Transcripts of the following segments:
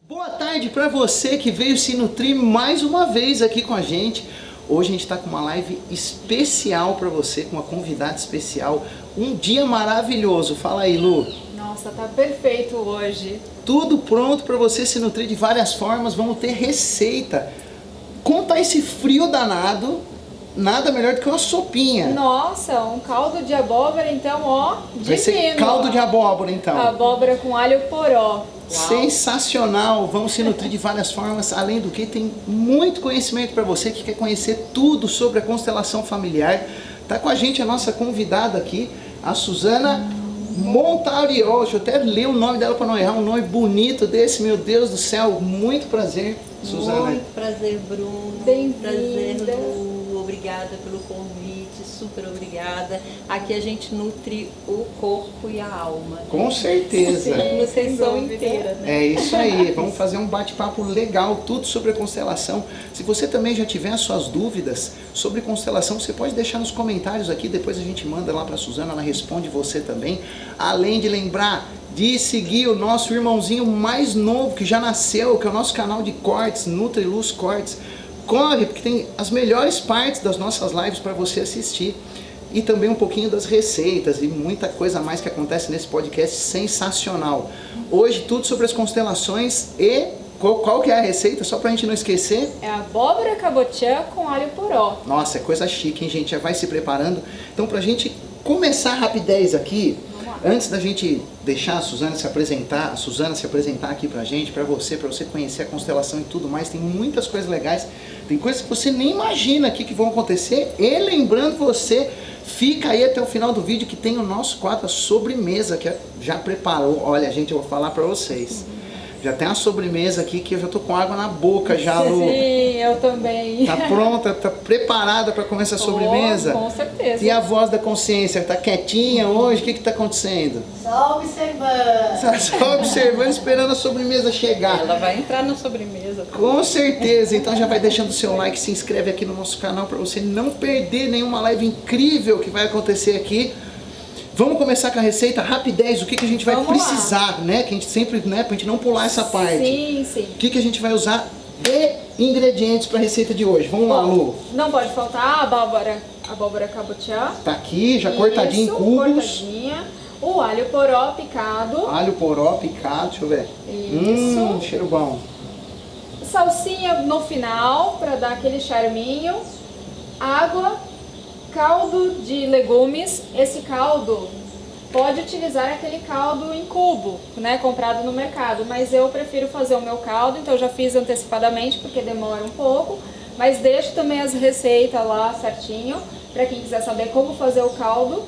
Boa tarde para você que veio se nutrir mais uma vez aqui com a gente. Hoje a gente está com uma live especial para você, com uma convidada especial. Um dia maravilhoso. Fala aí, Lu. Nossa, tá perfeito hoje. Tudo pronto para você se nutrir de várias formas. Vamos ter receita. Conta esse frio danado. Nada melhor do que uma sopinha. Nossa, um caldo de abóbora, então, ó, divino. Vai ser caldo de abóbora, então. Abóbora com alho poró. Sensacional! Vamos se nutrir de várias formas, além do que tem muito conhecimento para você que quer conhecer tudo sobre a constelação familiar. Tá com a gente a nossa convidada aqui, a Suzana Montariol. Deixa eu até ler o nome dela para não errar, um nome bonito desse, meu Deus do céu. Muito prazer, Suzana. Muito prazer, Bruno. Bem-vinda. Prazer, Lu. Obrigada pelo convite, super obrigada. Aqui a gente nutre o corpo e a alma. Com certeza. Sim, sem sessão dúvida. inteira, né? É isso aí, vamos fazer um bate-papo legal, tudo sobre a constelação. Se você também já tiver as suas dúvidas sobre constelação, você pode deixar nos comentários aqui, depois a gente manda lá para a Suzana, ela responde você também. Além de lembrar de seguir o nosso irmãozinho mais novo que já nasceu, que é o nosso canal de cortes, Nutriluz Cortes. Corre, porque tem as melhores partes das nossas lives para você assistir. E também um pouquinho das receitas e muita coisa mais que acontece nesse podcast sensacional. Hoje tudo sobre as constelações e qual que é a receita, só pra gente não esquecer? É abóbora cabotiã com alho poró. Nossa, é coisa chique, hein, gente? Já vai se preparando. Então, pra gente começar a rapidez aqui, antes da gente deixar a Suzana se apresentar aqui pra gente, pra você conhecer a constelação e tudo mais, tem muitas coisas legais, tem coisas que você nem imagina aqui que vão acontecer. E lembrando você, fica aí até o final do vídeo que tem o nosso quadro, a sobremesa, que já preparou. Olha, gente, eu vou falar pra vocês. Já tem uma sobremesa aqui que eu já tô com água na boca já, Lu. Sim, eu também. Tá pronta, tá preparada para comer essa sobremesa? Com certeza. E a voz da consciência, tá quietinha hoje? O que que tá acontecendo? Só observando. Tá só observando, esperando a sobremesa chegar. Ela vai entrar na sobremesa. Com certeza, então já vai deixando o seu like, se inscreve aqui no nosso canal para você não perder nenhuma live incrível que vai acontecer aqui. Vamos começar com a receita, rapidez, o que que a gente vai precisar, né? Que a gente sempre, né, pra gente não pular essa parte. Sim, sim. O que que a gente vai usar de ingredientes para a receita de hoje? Vamos lá, Lu. Não pode faltar a abóbora cabotiã. Tá aqui, já cortadinho em cubos. Cortadinha. O alho poró picado. Alho poró picado, deixa eu ver. Isso. Cheiro bom. Salsinha no final, para dar aquele charminho. Água. Caldo de legumes. Esse caldo pode utilizar aquele caldo em cubo, né, comprado no mercado, mas eu prefiro fazer o meu caldo, então eu já fiz antecipadamente porque demora um pouco, mas deixo também as receitas lá certinho para quem quiser saber como fazer o caldo,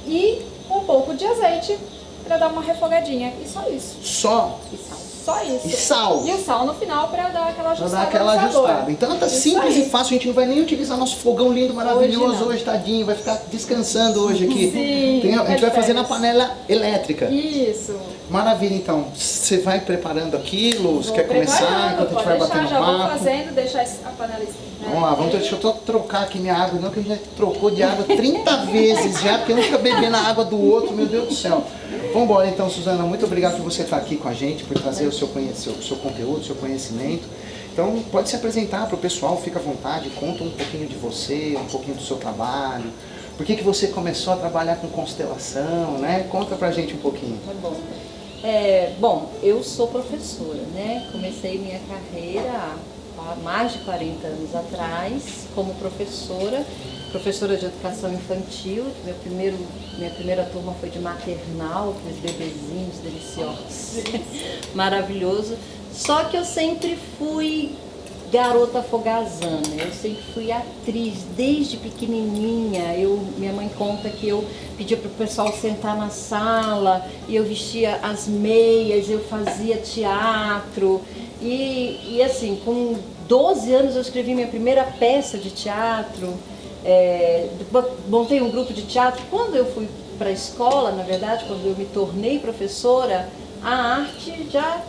e um pouco de azeite para dar uma refogadinha, e só isso. Só? E sal. Só isso. E sal? E o sal no final para dar aquela ajustada. Pra dar aquela no sabor. ajustada. Então tá Isso simples aí. e fácil, a gente não vai nem utilizar nosso fogão lindo, maravilhoso hoje, tadinho, vai ficar descansando hoje aqui. Sim, A gente vai fazer na férias. panela elétrica. Isso. Maravilha, então. Você vai preparando aquilo, você Vou quer começar preparando, enquanto a gente pode vai deixar, batendo já vou papo? fazendo, deixar a panela Vamos lá, deixa eu trocar aqui minha água, não, que a gente já trocou de água 30 vezes já, porque um fica bebendo a água do outro, meu Deus do céu. Vamos embora então, Suzana, muito obrigado por você estar aqui com a gente, por trazer o seu conteúdo, o seu conhecimento. Então, pode se apresentar para o pessoal, fica à vontade, conta um pouquinho de você, um pouquinho do seu trabalho. Por que você começou a trabalhar com constelação, né? Conta pra gente um pouquinho. Tá bom. Bom, eu sou professora, né? Comecei minha carreira há mais de 40 anos atrás como professora de educação infantil. Minha primeira turma foi de maternal, aqueles bebezinhos deliciosos, maravilhoso. Só que eu sempre fui garota fogazana, eu sempre fui atriz, desde pequenininha. Minha mãe conta que eu pedia para o pessoal sentar na sala e eu vestia as meias, eu fazia teatro. E assim, com 12 anos eu escrevi minha primeira peça de teatro, montei um grupo de teatro. Quando eu fui para a escola, na verdade, quando eu me tornei professora, a arte já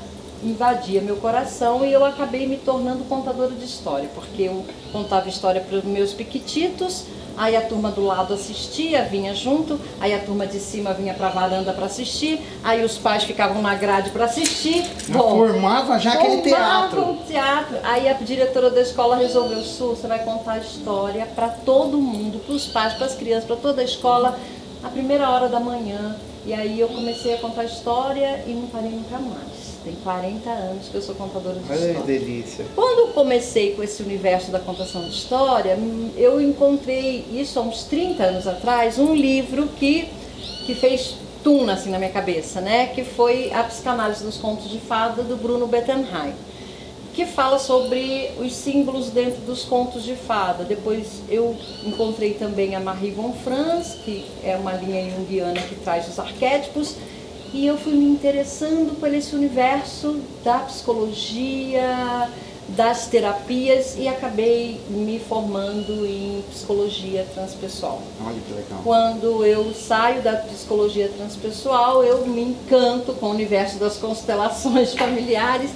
invadia meu coração e eu acabei me tornando contadora de história, porque eu contava história para os meus piquititos, aí a turma do lado assistia, vinha junto, aí a turma de cima vinha para a varanda para assistir, aí os pais ficavam na grade para assistir. Formava já aquele teatro. Um teatro. Aí a diretora da escola resolveu, Su, você vai contar a história para todo mundo, para os pais, para as crianças, para toda a escola, a primeira hora da manhã. E aí eu comecei a contar a história e não parei nunca mais. Tem 40 anos que eu sou contadora de história. Ai, delícia. Quando eu comecei com esse universo da contação de história, eu encontrei, isso há uns 30 anos atrás, um livro que fez tuna assim na minha cabeça, né? Que foi A Psicanálise dos Contos de Fada, do Bruno Bettenheim, que fala sobre os símbolos dentro dos contos de fada. Depois eu encontrei também a Marie von Franz, que é uma linha junguiana que traz os arquétipos, e eu fui me interessando por esse universo da psicologia, das terapias, e acabei me formando em psicologia transpessoal. Olha que legal. Quando eu saio da psicologia transpessoal, eu me encanto com o universo das constelações familiares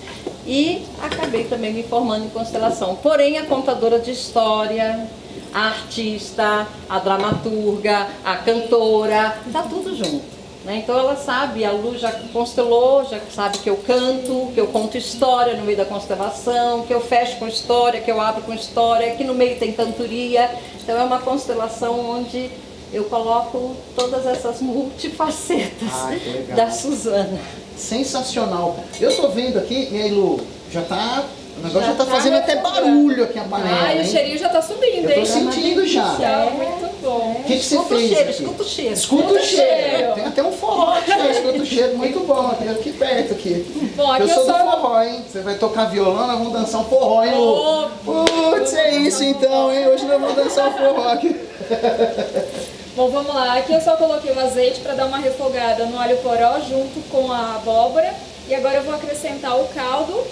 e acabei também me formando em constelação. Porém, a contadora de história, a artista, a dramaturga, a cantora, tá tudo junto. Então ela sabe, a Lu já constelou, já sabe que eu canto, que eu conto história no meio da constelação, que eu fecho com história, que eu abro com história, que no meio tem cantoria. Então é uma constelação onde eu coloco todas essas multifacetas da Suzana. Sensacional. Eu tô vendo aqui, e aí, Lu, já tá... O negócio já tá fazendo até barulho aqui a panela. Ai, o cheirinho já tá subindo, eu tô hein? sentindo já. Muito bom. O que você fez aqui? Escuta o cheiro. Escuta o cheiro. Tem até um forró aqui, escuta o cheiro. Muito bom, aqui perto aqui. Bom, aqui eu sou do forró, hein? Você vai tocar violão, nós vamos dançar um forró, hein, Lu? Putz, é isso então, hein? Hoje nós vamos dançar um forró aqui. Bom, vamos lá. Aqui eu só coloquei o azeite para dar uma refogada no alho poró junto com a abóbora. E agora eu vou acrescentar o caldo.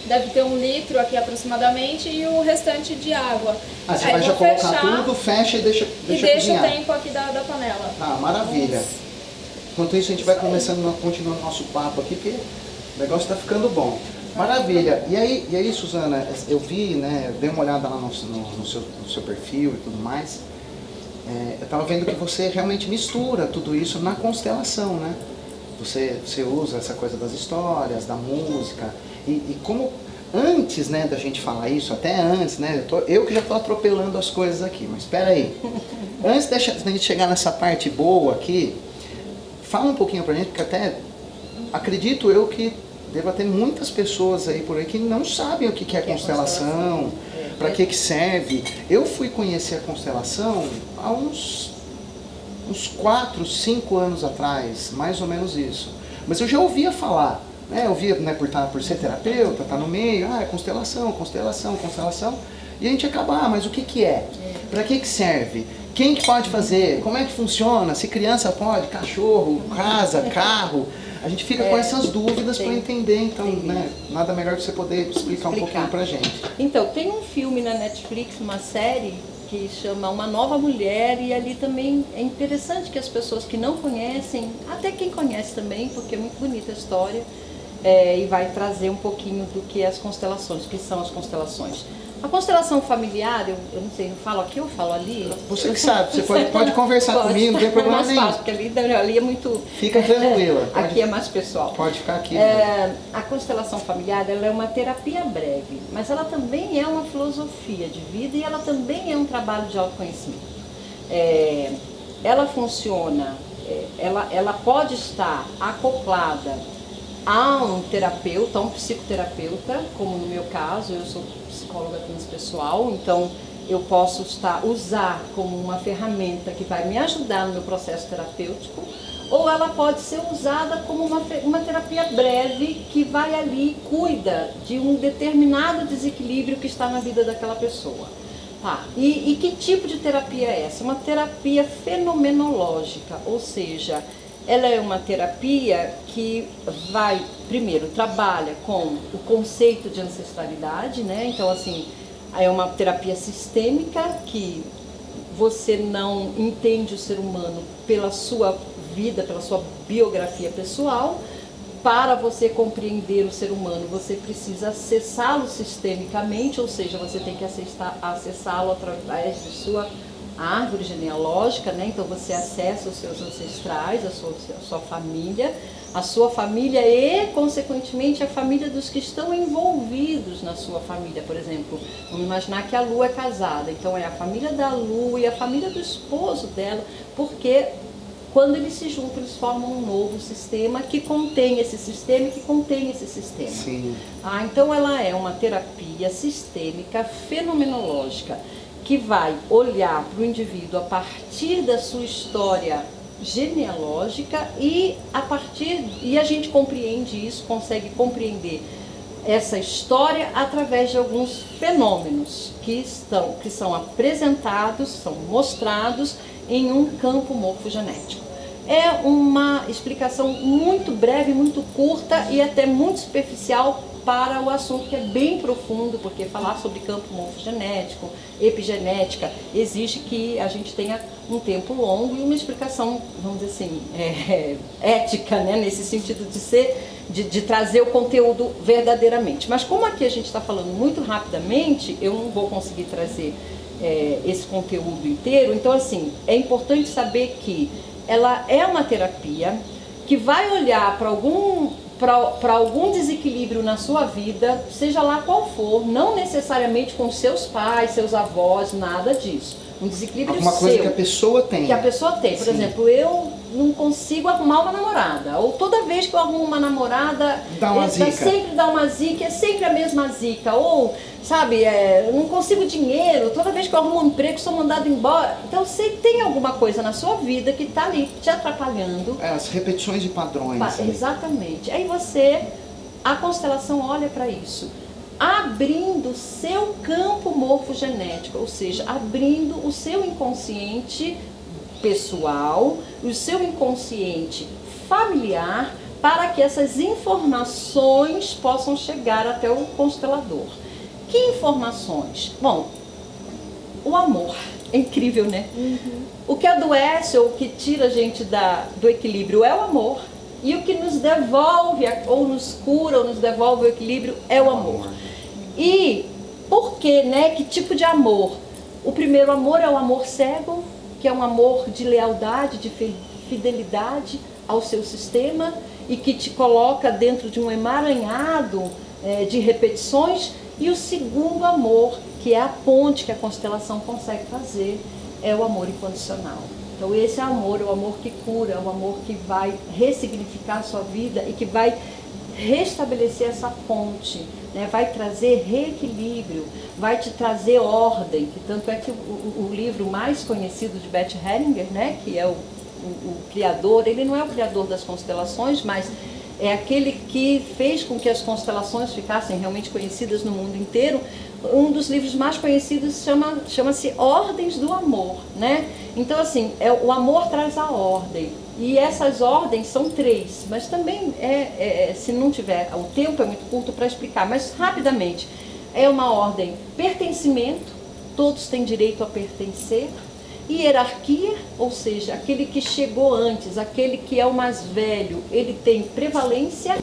Deve ter 1 litro aqui aproximadamente e o restante de água. Ah, você vai já colocar tudo, fecha e deixa cozinhar. O tempo aqui da panela. Ah, maravilha. Enquanto isso a gente vai continuando nosso papo aqui, porque o negócio está ficando bom. Maravilha. E aí, Suzana, eu vi, né, dei uma olhada lá no seu perfil e tudo mais. Eu estava vendo que você realmente mistura tudo isso na constelação, né? Você usa essa coisa das histórias, da música. E como antes, né, da gente falar isso, até antes, né, eu que já estou atropelando as coisas aqui, mas espera aí. Antes da gente chegar nessa parte boa aqui, fala um pouquinho pra gente, porque até acredito eu que deva ter muitas pessoas aí por aí que não sabem o que é constelação, para que serve. Eu fui conhecer a constelação há uns 4, 5 anos atrás, mais ou menos isso. Mas eu já ouvia falar. Eu via, né, por ser terapeuta, tá no meio, constelação, e a gente acaba, mas o que é? Para que serve? Quem que pode fazer? Como é que funciona? Se criança pode, cachorro, casa, carro, a gente fica com essas dúvidas para entender, então, né, nada melhor que você poder explicar um pouquinho pra gente. Então, tem um filme na Netflix, uma série, que chama Uma Nova Mulher, e ali também é interessante que as pessoas que não conhecem, até quem conhece também, porque é muito bonita a história, e vai trazer um pouquinho do que é as constelações, o que são as constelações. A constelação familiar, eu não sei, eu falo aqui ou falo ali? Você que sabe, você pode conversar comigo, não tem problema nenhum. É mais fácil, porque ali é muito... Fica tranquila. Aqui é mais pessoal. Pode ficar aqui. A constelação familiar, ela é uma terapia breve, mas ela também é uma filosofia de vida e ela também é um trabalho de autoconhecimento. Ela funciona, ela pode estar acoplada a um terapeuta, a um psicoterapeuta, como no meu caso, eu sou psicóloga transpessoal, então eu posso usar como uma ferramenta que vai me ajudar no meu processo terapêutico, ou ela pode ser usada como uma terapia breve que vai ali e cuida de um determinado desequilíbrio que está na vida daquela pessoa. E que tipo de terapia é essa? Uma terapia fenomenológica, ou seja, ela é uma terapia que primeiro, trabalha com o conceito de ancestralidade, né? Então, assim, é uma terapia sistêmica que você não entende o ser humano pela sua vida, pela sua biografia pessoal. Para você compreender o ser humano, você precisa acessá-lo sistemicamente, ou seja, você tem que acessá-lo através de sua árvore genealógica, né? Então você acessa os seus ancestrais, a sua família e, consequentemente, a família dos que estão envolvidos na sua família. Por exemplo, vamos imaginar que a Lu é casada, então é a família da Lu e a família do esposo dela, porque quando eles se juntam, eles formam um novo sistema que contém esse sistema e que contém esse sistema. Sim. Então ela é uma terapia sistêmica fenomenológica que vai olhar para o indivíduo a partir da sua história genealógica e a gente compreende isso, consegue compreender essa história através de alguns fenômenos que são apresentados, são mostrados em um campo morfogenético. É uma explicação muito breve, muito curta e até muito superficial para o assunto que é bem profundo, porque falar sobre campo morfogenético, epigenética, exige que a gente tenha um tempo longo e uma explicação, vamos dizer assim, ética, né, nesse sentido de trazer o conteúdo verdadeiramente. Mas como aqui a gente está falando muito rapidamente, eu não vou conseguir trazer esse conteúdo inteiro. Então, assim, é importante saber que ela é uma terapia que vai olhar para algum desequilíbrio na sua vida, seja lá qual for, não necessariamente com seus pais, seus avós, nada disso. Um desequilíbrio alguma coisa que a pessoa tem. Que a pessoa tem. Por Sim. exemplo, eu não consigo arrumar uma namorada. Ou toda vez que eu arrumo uma namorada, sempre dá uma zica, é sempre a mesma zica. Ou, sabe, eu não consigo dinheiro, toda vez que eu arrumo um emprego, sou mandado embora. Então, você tem alguma coisa na sua vida que está ali te atrapalhando. As repetições de padrões. Exatamente. Aí a constelação olha para isso, abrindo o seu campo morfogenético, ou seja, abrindo o seu inconsciente pessoal, o seu inconsciente familiar, para que essas informações possam chegar até o constelador. Que informações? Bom, o amor. É incrível, né? Uhum. O que adoece ou o que tira a gente do equilíbrio é o amor. E o que nos devolve, ou nos cura, ou nos devolve o equilíbrio é o amor. E por quê, né? Que tipo de amor? O primeiro amor é o amor cego, que é um amor de lealdade, de fidelidade ao seu sistema e que te coloca dentro de um emaranhado de repetições. E o segundo amor, que é a ponte que a constelação consegue fazer, é o amor incondicional. Então esse amor é o amor que cura, é o amor que vai ressignificar a sua vida e que vai restabelecer essa ponte, né? Vai trazer reequilíbrio, vai te trazer ordem, que tanto é que o livro mais conhecido de Bert Hellinger, né, que é o criador, ele não é o criador das constelações, mas é aquele que fez com que as constelações ficassem realmente conhecidas no mundo inteiro. Um dos livros mais conhecidos chama-se Ordens do Amor, né? Então, assim, o amor traz a ordem. E essas ordens são 3, mas também, se não tiver, o tempo é muito curto para explicar, mas rapidamente, é uma ordem pertencimento, todos têm direito a pertencer, hierarquia, ou seja, aquele que chegou antes, aquele que é o mais velho, ele tem prevalência,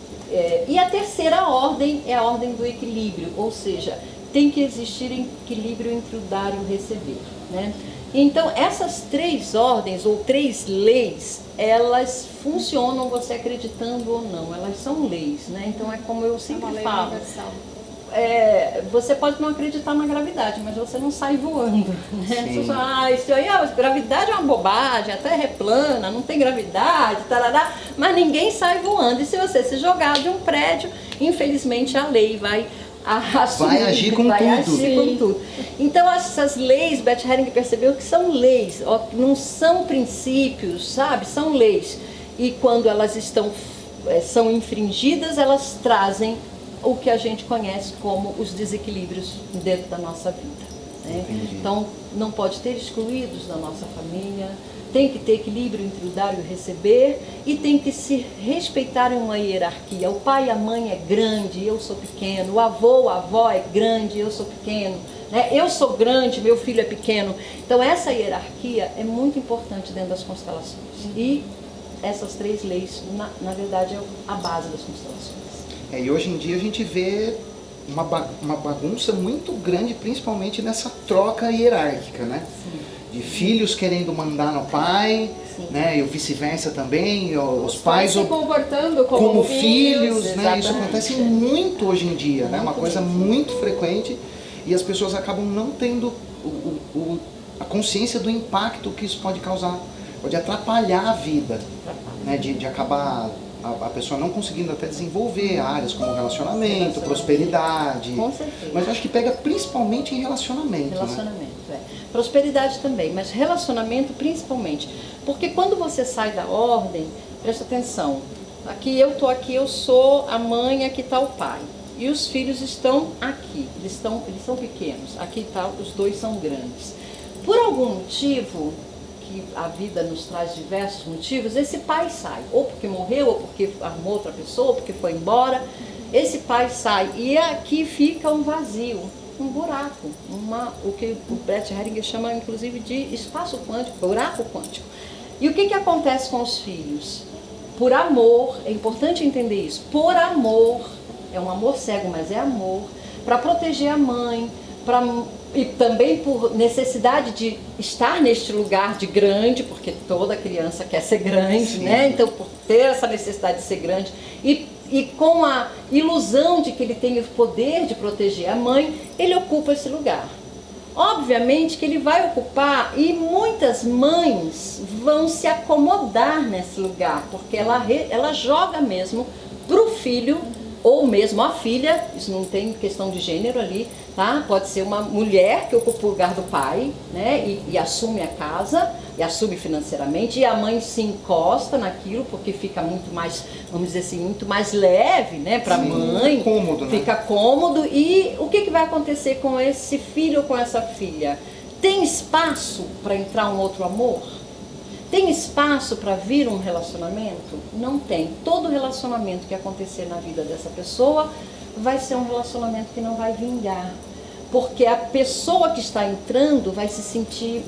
e a terceira ordem é a ordem do equilíbrio, ou seja, tem que existir equilíbrio entre o dar e o receber, né? Então, essas 3 ordens ou 3 leis, elas funcionam você acreditando ou não, elas são leis, né? Então, é como eu sempre falo. Você pode não acreditar na gravidade, mas você não sai voando, né? Você fala, isso aí, gravidade é uma bobagem, a Terra é plana, não tem gravidade, tarará, mas ninguém sai voando. E se você se jogar de um prédio, infelizmente a lei vai agir com tudo. Então essas leis, Bert Hellinger percebeu que são leis, não são princípios, sabe? São leis. E quando elas são infringidas, elas trazem o que a gente conhece como os desequilíbrios dentro da nossa vida, né? Então não pode ter excluídos da nossa família, tem que ter equilíbrio entre o dar e o receber e tem que se respeitar em uma hierarquia. O pai e a mãe é grande, eu sou pequeno, o avô, a avó é grande, eu sou pequeno, né? Eu sou grande, meu filho é pequeno. Então essa hierarquia é muito importante dentro das constelações. E essas 3 leis, na verdade, é a base das constelações. E hoje em dia a gente vê uma bagunça muito grande, principalmente nessa troca hierárquica, né? Sim. de filhos querendo mandar no pai, Sim. né? E o vice-versa também, e os pais se comportando como filhos, né? Isso exatamente. acontece muito hoje em dia, né? Uma Muito coisa mesmo. muito frequente, e as pessoas acabam não tendo a consciência do impacto que isso pode causar, pode atrapalhar a vida, né? De acabar a pessoa não conseguindo até desenvolver áreas como relacionamento, prosperidade. Com certeza. Mas eu acho que pega principalmente em relacionamento, né? Relacionamento, prosperidade também, mas relacionamento principalmente. Porque quando você sai da ordem, presta atenção, aqui eu estou aqui, eu sou a mãe, aqui está o pai. E os filhos estão aqui, eles são pequenos, aqui tá, os dois são grandes. Por algum motivo, que a vida nos traz diversos motivos, esse pai sai, ou porque morreu, ou porque arrumou outra pessoa, ou porque foi embora, esse pai sai e aqui fica um vazio, um buraco, o que o Brett Hellinger chama inclusive de espaço quântico, buraco quântico. E o que acontece com os filhos? Por amor, é importante entender isso, por amor, é um amor cego, mas é amor, para proteger a mãe, e também por necessidade de estar neste lugar de grande, porque toda criança quer ser grande, Sim. né? Então, por ter essa necessidade de ser grande e com a ilusão de que ele tem o poder de proteger a mãe, ele ocupa esse lugar. Obviamente que ele vai ocupar, e muitas mães vão se acomodar nesse lugar, porque ela joga mesmo para o filho, ou mesmo a filha, isso não tem questão de gênero ali, tá? Pode ser uma mulher que ocupa o lugar do pai, né? E assume a casa, e assume financeiramente, e a mãe se encosta naquilo, porque fica muito mais, vamos dizer assim, muito mais leve, né? Para a mãe, fica cômodo, né? Fica cômodo. E o que vai acontecer com esse filho ou com essa filha? Tem espaço para entrar um outro amor? Tem espaço para vir um relacionamento? Não tem. Todo relacionamento que acontecer na vida dessa pessoa vai ser um relacionamento que não vai vingar. Porque a pessoa que está entrando vai se sentir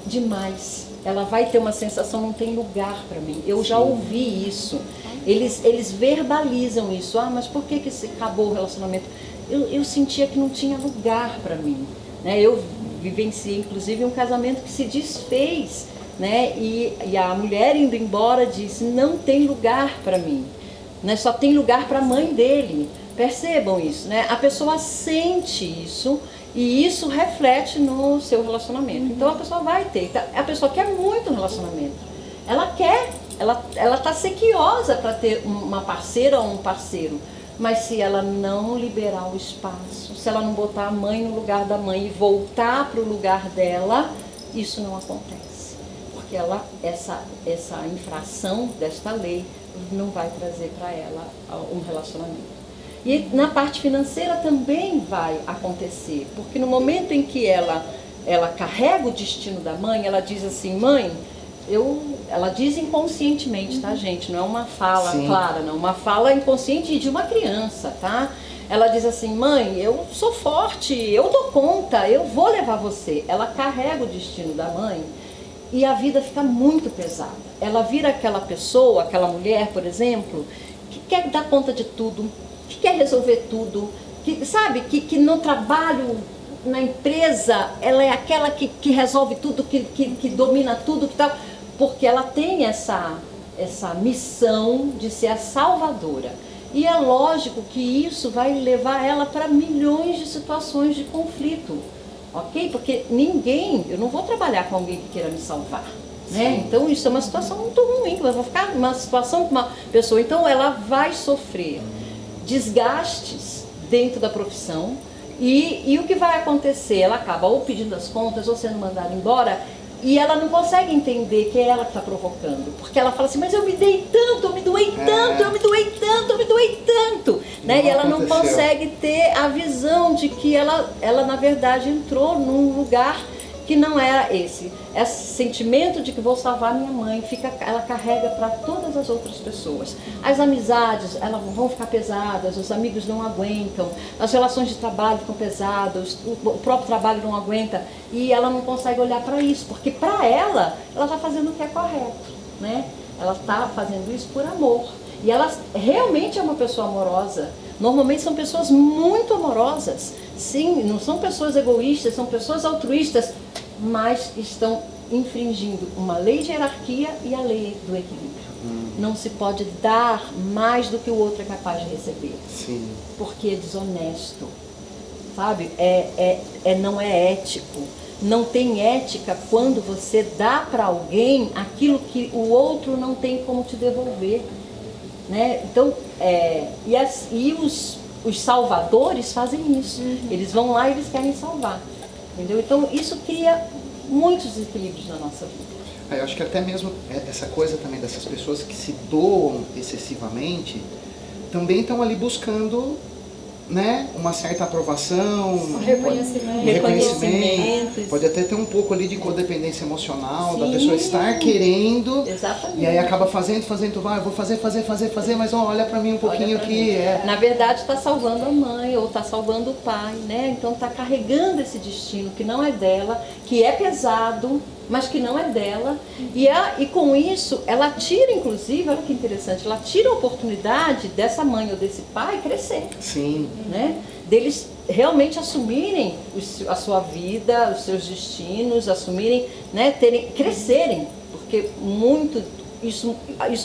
demais. Ela vai ter uma sensação, não tem lugar para mim. Eu já ouvi isso. Eles verbalizam isso. Ah, mas por que se acabou o relacionamento? Eu sentia que não tinha lugar para mim. Né? Eu vivenciei, inclusive, um casamento que se desfez. Né? E a mulher indo embora disse, não tem lugar para mim, né? Só tem lugar para a mãe dele. Percebam isso, né? A pessoa sente isso e isso reflete no seu relacionamento. Então a pessoa vai ter, a pessoa quer muito um relacionamento, ela está sequiosa para ter uma parceira ou um parceiro, mas se ela não liberar o espaço, se ela não botar a mãe no lugar da mãe e voltar para o lugar dela, isso não acontece. Essa infração desta lei não vai trazer para ela um relacionamento. E na parte financeira também vai acontecer, porque no momento em que ela carrega o destino da mãe, ela diz assim, mãe, ela diz inconscientemente, tá, gente? Não é uma fala clara, não, uma fala inconsciente de uma criança, tá? Ela diz assim, mãe, eu sou forte, eu dou conta, eu vou levar você. Ela carrega o destino da mãe. E a vida fica muito pesada. Ela vira aquela pessoa, aquela mulher, por exemplo, que quer dar conta de tudo, que quer resolver tudo, que sabe, que no trabalho, na empresa, ela é aquela que resolve tudo, que domina tudo, que tal, porque ela tem essa missão de ser a salvadora. E é lógico que isso vai levar ela para milhões de situações de conflito. Ok? Porque eu não vou trabalhar com alguém que queira me salvar, né? Então isso é uma situação muito ruim, eu vou ficar numa situação com uma pessoa, então ela vai sofrer desgastes dentro da profissão e o que vai acontecer? Ela acaba ou pedindo as contas ou sendo mandada embora e ela não consegue entender que é ela que está provocando, porque ela fala assim, mas eu me dei tanto, eu me doei tanto, eu me doei tanto, eu me doei tanto, né? E ela não consegue ter a visão de que ela na verdade entrou num lugar que não era esse sentimento de que vou salvar minha mãe, ela carrega para todas as outras pessoas. As amizades, elas vão ficar pesadas, os amigos não aguentam, as relações de trabalho ficam pesadas, o próprio trabalho não aguenta, e ela não consegue olhar para isso, porque para ela está fazendo o que é correto, né? Ela está fazendo isso por amor, e ela realmente é uma pessoa amorosa. Normalmente são pessoas muito amorosas, sim, não são pessoas egoístas, são pessoas altruístas, mas estão infringindo uma lei de hierarquia e a lei do equilíbrio. Não se pode dar mais do que o outro é capaz de receber. Sim. Porque é desonesto, sabe? Não é ético. Não tem ética quando você dá para alguém aquilo que o outro não tem como te devolver, né? Então, os salvadores fazem isso. Eles vão lá e eles querem salvar, entendeu? Então, isso cria muitos desequilíbrios na nossa vida. Eu acho que até mesmo essa coisa também dessas pessoas que se doam excessivamente também estão ali buscando, né, uma certa aprovação, reconhecimento. Pode até ter um pouco ali de codependência emocional, da pessoa estar querendo. Exatamente. E aí acaba fazendo, eu vou fazer, mas olha pra mim um pouquinho que Na verdade está salvando a mãe ou está salvando o pai, né? Então está carregando esse destino que não é dela, que é pesado, mas que não é dela, e com isso ela tira, inclusive, olha que interessante, ela tira a oportunidade dessa mãe ou desse pai crescer. Sim. Né? Deles realmente assumirem a sua vida, os seus destinos, assumirem, né, crescerem, porque isso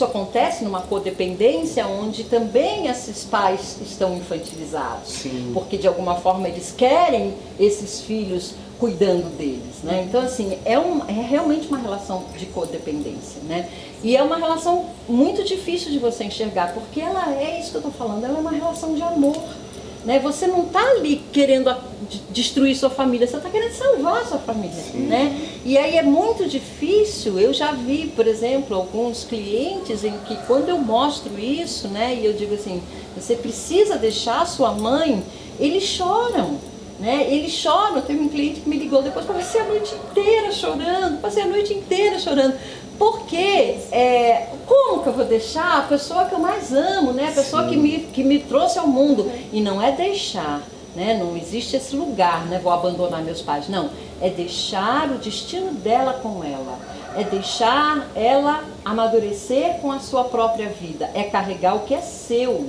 acontece numa codependência onde também esses pais estão infantilizados. Sim. Porque de alguma forma eles querem esses filhos cuidando deles, né? Então assim, é realmente uma relação de codependência, né? E é uma relação muito difícil de você enxergar, porque ela é isso que eu estou falando, ela é uma relação de amor, né? Você não está ali querendo destruir sua família, você está querendo salvar sua família, né? E aí é muito difícil. Eu já vi, por exemplo, alguns clientes em que quando eu mostro isso, né, e eu digo assim, você precisa deixar sua mãe, eles choram. Né? Eles choram. Teve um cliente que me ligou depois, passei a noite inteira chorando, porque como que eu vou deixar a pessoa que eu mais amo, né? A pessoa que me trouxe ao mundo, e não é deixar, né? Não existe esse lugar, né? Vou abandonar meus pais, não, é deixar o destino dela com ela, é deixar ela amadurecer com a sua própria vida, é carregar o que é seu,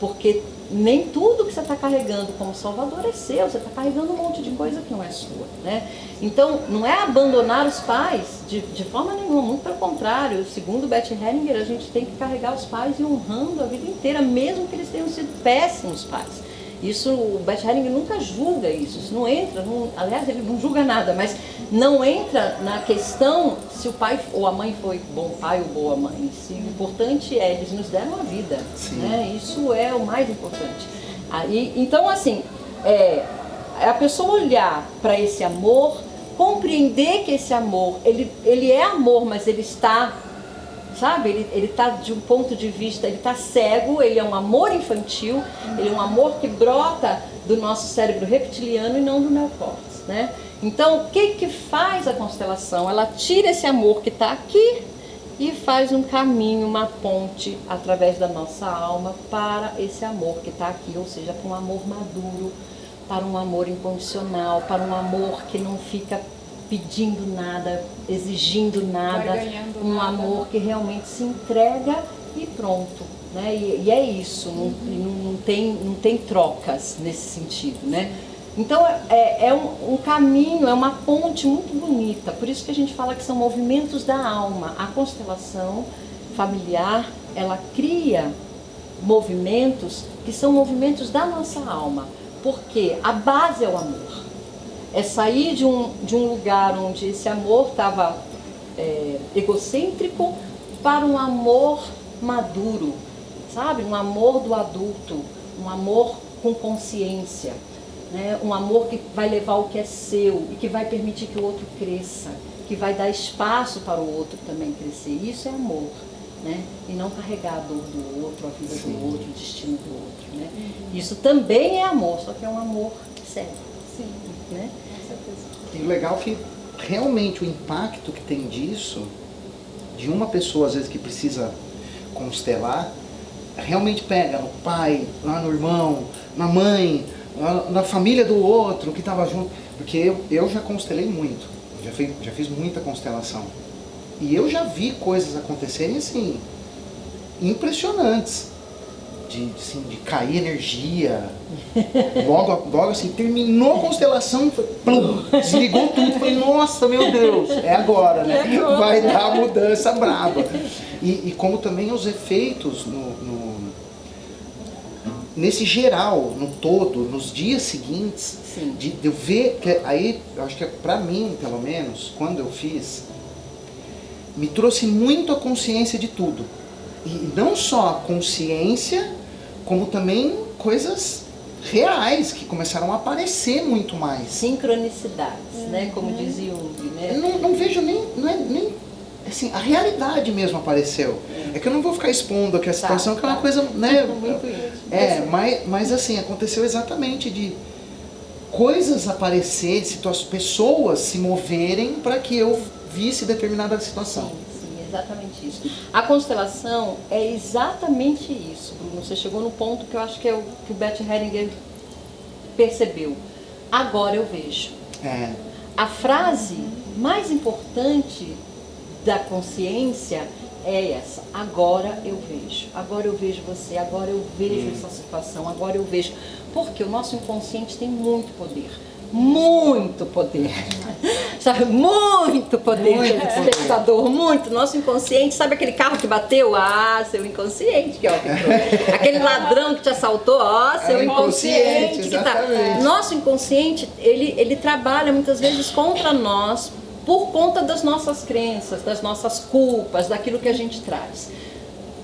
porque nem tudo que você está carregando como salvador é seu, você está carregando um monte de coisa que não é sua, né? Então, não é abandonar os pais de forma nenhuma, muito pelo contrário. Segundo Beth Hellinger, a gente tem que carregar os pais e honrando a vida inteira, mesmo que eles tenham sido péssimos pais. Isso, o Beth Hellinger nunca julga isso não entra, aliás, ele não julga nada, mas não entra na questão se o pai ou a mãe foi bom pai ou boa mãe. O importante é, eles nos deram a vida, né? Isso é o mais importante. Então, assim, a pessoa olhar para esse amor, compreender que esse amor, ele é amor, mas ele está... Sabe, ele está de um ponto de vista, ele está cego, ele é um amor infantil, ele é um amor que brota do nosso cérebro reptiliano e não do neocórtex, né? Então, o que faz a constelação? Ela tira esse amor que está aqui e faz um caminho, uma ponte através da nossa alma para esse amor que está aqui, ou seja, para um amor maduro, para um amor incondicional, para um amor que não fica pedindo nada, exigindo nada, um amor que realmente se entrega e pronto, né? E é isso, não tem trocas nesse sentido, né? Então é um caminho, é uma ponte muito bonita, por isso que a gente fala que são movimentos da alma. A constelação familiar, ela cria movimentos que são movimentos da nossa alma, porque a base é o amor. É sair de um lugar onde esse amor estava egocêntrico para um amor maduro, sabe? Um amor do adulto, um amor com consciência, né? Um amor que vai levar o que é seu e que vai permitir que o outro cresça, que vai dar espaço para o outro também crescer. Isso é amor, né? E não carregar a dor do outro, a vida do outro, o destino do outro, né? Isso também é amor, só que é um amor sério. Sim. Né? E o legal é que realmente o impacto que tem disso, de uma pessoa às vezes que precisa constelar, realmente pega no pai, lá no irmão, na mãe, na família do outro que estava junto. Porque eu já constelei muito, já fiz muita constelação. E eu já vi coisas acontecerem assim, impressionantes. de cair energia. Logo assim, terminou a constelação, foi, plum, desligou tudo. Falei, nossa, meu Deus, é agora, né? Vai dar a mudança braba. E como também os efeitos nesse geral, no todo, nos dias seguintes, de eu ver, que aí, eu acho que pra mim, pelo menos, quando eu fiz, me trouxe muito a consciência de tudo. E não só a consciência, como também coisas reais que começaram a aparecer muito mais. Sincronicidades, né? Como dizia Jung, né? Eu não vejo nem assim, a realidade mesmo apareceu. É que eu não vou ficar expondo aqui a situação, que é uma coisa, né? Muito isso. Mas assim, aconteceu exatamente de coisas aparecer, pessoas se moverem para que eu visse determinada situação. Sim, exatamente isso. A constelação é exatamente isso, Bruno. Você chegou no ponto que eu acho que é o que o Bert Hellinger percebeu. Agora eu vejo. A frase mais importante da consciência é essa: agora eu vejo você, agora eu vejo essa situação, agora eu vejo. Porque o nosso inconsciente tem muito poder. Muito poder. Sabe? Muito poder, espectador, muito. Nosso inconsciente, sabe aquele carro que bateu? Ah, seu inconsciente que ó, aquele ladrão que te assaltou, ó, seu inconsciente que tá. Nosso inconsciente, ele trabalha muitas vezes contra nós por conta das nossas crenças, das nossas culpas, daquilo que a gente traz.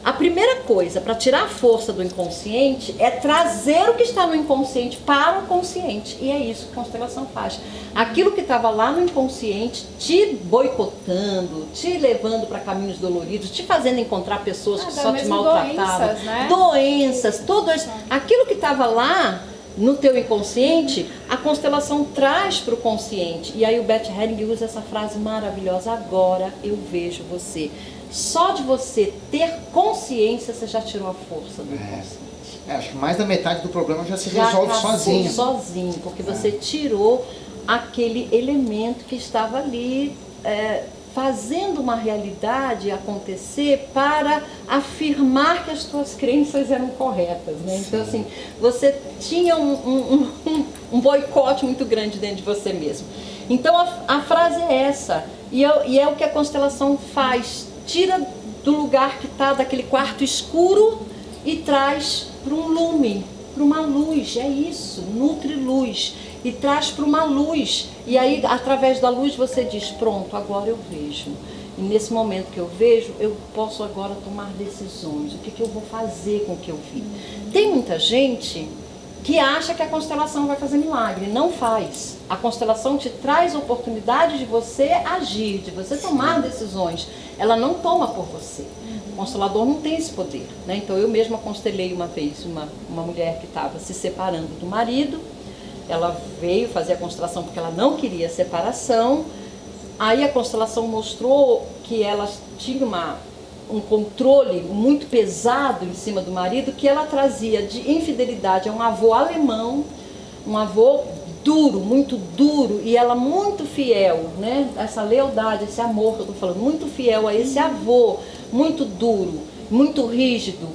A primeira coisa para tirar a força do inconsciente é trazer o que está no inconsciente para o consciente. E é isso que a constelação faz. Aquilo que estava lá no inconsciente, te boicotando, te levando para caminhos doloridos, te fazendo encontrar pessoas que só te maltratavam. Doenças, né? Doenças, tudo isso. Aquilo que estava lá no teu inconsciente, a constelação traz para o consciente. E aí o Bert Hellinger usa essa frase maravilhosa: agora eu vejo você. Só de você ter consciência, você já tirou a força do inconsciente. Acho que mais da metade do problema já se resolve sozinho. Sozinho, porque você tirou aquele elemento que estava ali fazendo uma realidade acontecer para afirmar que as suas crenças eram corretas, né? Então assim, você tinha um boicote muito grande dentro de você mesmo. Então a frase é essa, e é o que a constelação faz: tira do lugar que está, daquele quarto escuro, e traz para um lume, para uma luz. É isso, nutre luz, e traz para uma luz. E aí, através da luz, você diz: pronto, agora eu vejo. E nesse momento que eu vejo, eu posso agora tomar decisões. O que eu vou fazer com o que eu vi? Tem muita gente que acha que a constelação vai fazer milagre. Não faz. A constelação te traz a oportunidade de você agir, de você tomar decisões. Ela não toma por você. O constelador não tem esse poder, né? Então eu mesma constelei uma vez uma mulher que estava se separando do marido. Ela veio fazer a constelação porque ela não queria separação. Aí a constelação mostrou que ela tinha um controle muito pesado em cima do marido, que ela trazia de infidelidade a um avô alemão, um avô duro, muito duro, e ela muito fiel, né? Essa lealdade, esse amor que eu estou falando, muito fiel a esse avô, muito duro, muito rígido,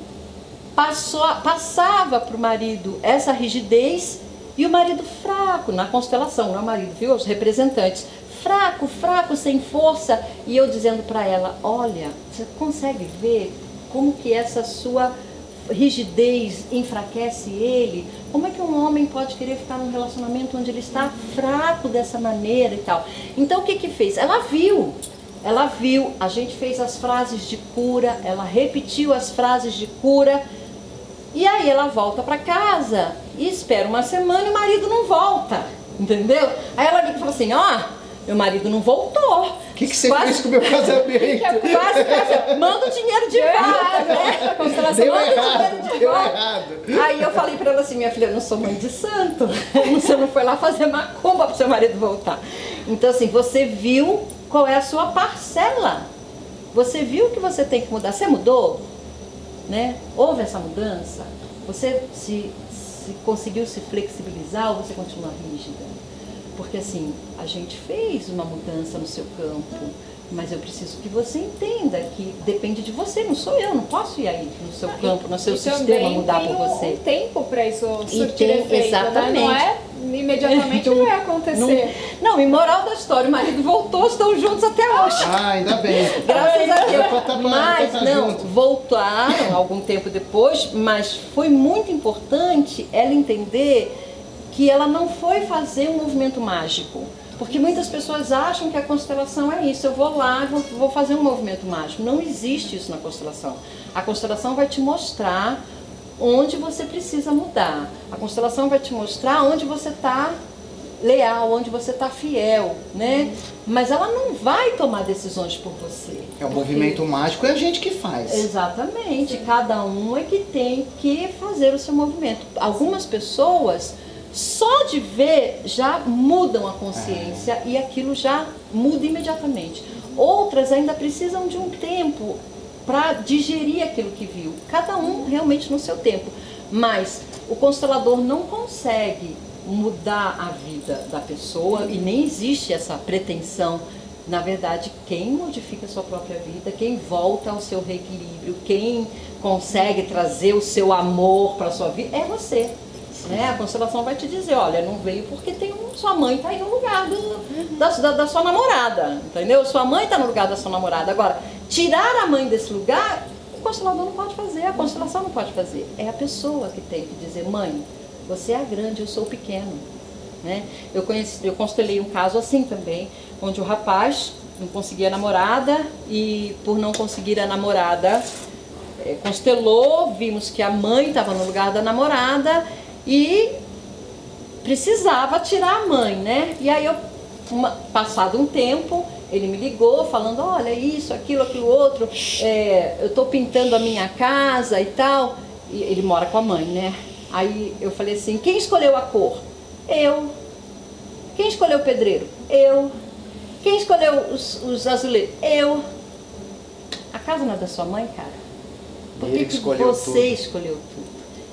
passava para o marido essa rigidez, e o marido fraco, na constelação, não é o marido, viu? Os representantes, fraco, sem força, e eu dizendo para ela: olha, você consegue ver como que essa sua rigidez enfraquece ele? Como é que um homem pode querer ficar num relacionamento onde ele está fraco dessa maneira e tal? Então o que fez? Ela viu, a gente fez as frases de cura, ela repetiu as frases de cura, e aí ela volta para casa e espera uma semana e o marido não volta, entendeu? Aí ela liga e fala assim: ó, meu marido não voltou. O que você fez com o meu casamento? Quase, manda o dinheiro de volta, né? Deu errado. Aí eu falei pra ela assim: minha filha, eu não sou mãe de santo. Você não foi lá fazer macumba pro seu marido voltar. Então assim, você viu qual é a sua parcela. Você viu que você tem que mudar. Você mudou? Né? Houve essa mudança? Você se conseguiu se flexibilizar ou você continua rígida? Porque assim, a gente fez uma mudança no seu campo, Mas eu preciso que você entenda que depende de você, não sou eu, não posso ir aí no seu campo, no seu sistema mudar por você. Tem um tempo para isso surtir tem, efeito, exatamente. né? Não é imediatamente que vai acontecer. Não, e moral da história, o marido voltou, estão juntos até hoje. Ah, ainda bem. Graças a Deus. Mas, Mas não, voltaram algum tempo depois, mas foi muito importante ela entender que ela não foi fazer um movimento mágico. Porque muitas pessoas acham que a constelação é isso, eu vou lá, vou fazer um movimento mágico. Não existe isso na constelação. A constelação vai te mostrar onde você precisa mudar. A constelação vai te mostrar onde você está leal, onde você está fiel, né? Mas ela não vai tomar decisões por você. É o movimento mágico, é a gente que faz. Exatamente, cada um é que tem que fazer o seu movimento. Algumas pessoas, só de ver, já mudam a consciência e aquilo já muda imediatamente. Outras ainda precisam de um tempo para digerir aquilo que viu. Cada um realmente no seu tempo. Mas o constelador não consegue mudar a vida da pessoa e nem existe essa pretensão. Na verdade, quem modifica a sua própria vida, quem volta ao seu reequilíbrio, quem consegue trazer o seu amor para a sua vida, é você. Né? A constelação vai te dizer, olha, não veio porque sua mãe está aí no lugar da sua namorada, entendeu? Sua mãe está no lugar da sua namorada. Agora, tirar a mãe desse lugar, o constelador não pode fazer, a constelação não pode fazer. É a pessoa que tem que dizer, mãe, você é a grande, eu sou o pequeno. Né? Eu constelei um caso assim também, onde o rapaz não conseguia a namorada e por não conseguir a namorada, constelou, vimos que a mãe estava no lugar da namorada e precisava tirar a mãe, né? E aí, passado um tempo, ele me ligou falando, olha, isso, aquilo outro, eu estou pintando a minha casa e tal. E ele mora com a mãe, né? Aí eu falei assim, quem escolheu a cor? Eu. Quem escolheu o pedreiro? Eu. Quem escolheu os azulejos? Eu. A casa não é da sua mãe, cara? Por que você escolheu tudo?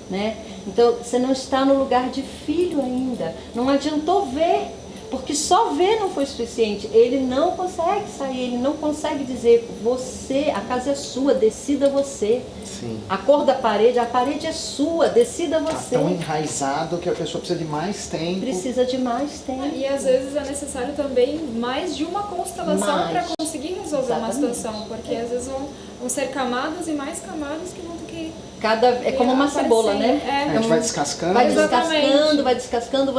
Né? Então, você não está no lugar de filho ainda. Não adiantou ver, porque só ver não foi suficiente. Ele não consegue sair, ele não consegue dizer, você, a casa é sua, decida você. Sim. A cor da parede, a parede é sua, decida você. Tá tão enraizado que a pessoa precisa de mais tempo. Precisa de mais tempo. E às vezes é necessário também mais de uma constelação para conseguir resolver uma situação, porque às vezes vão ser camadas e mais camadas que vão ter que... É como uma cebola, né? A gente vai descascando. Vai descascando,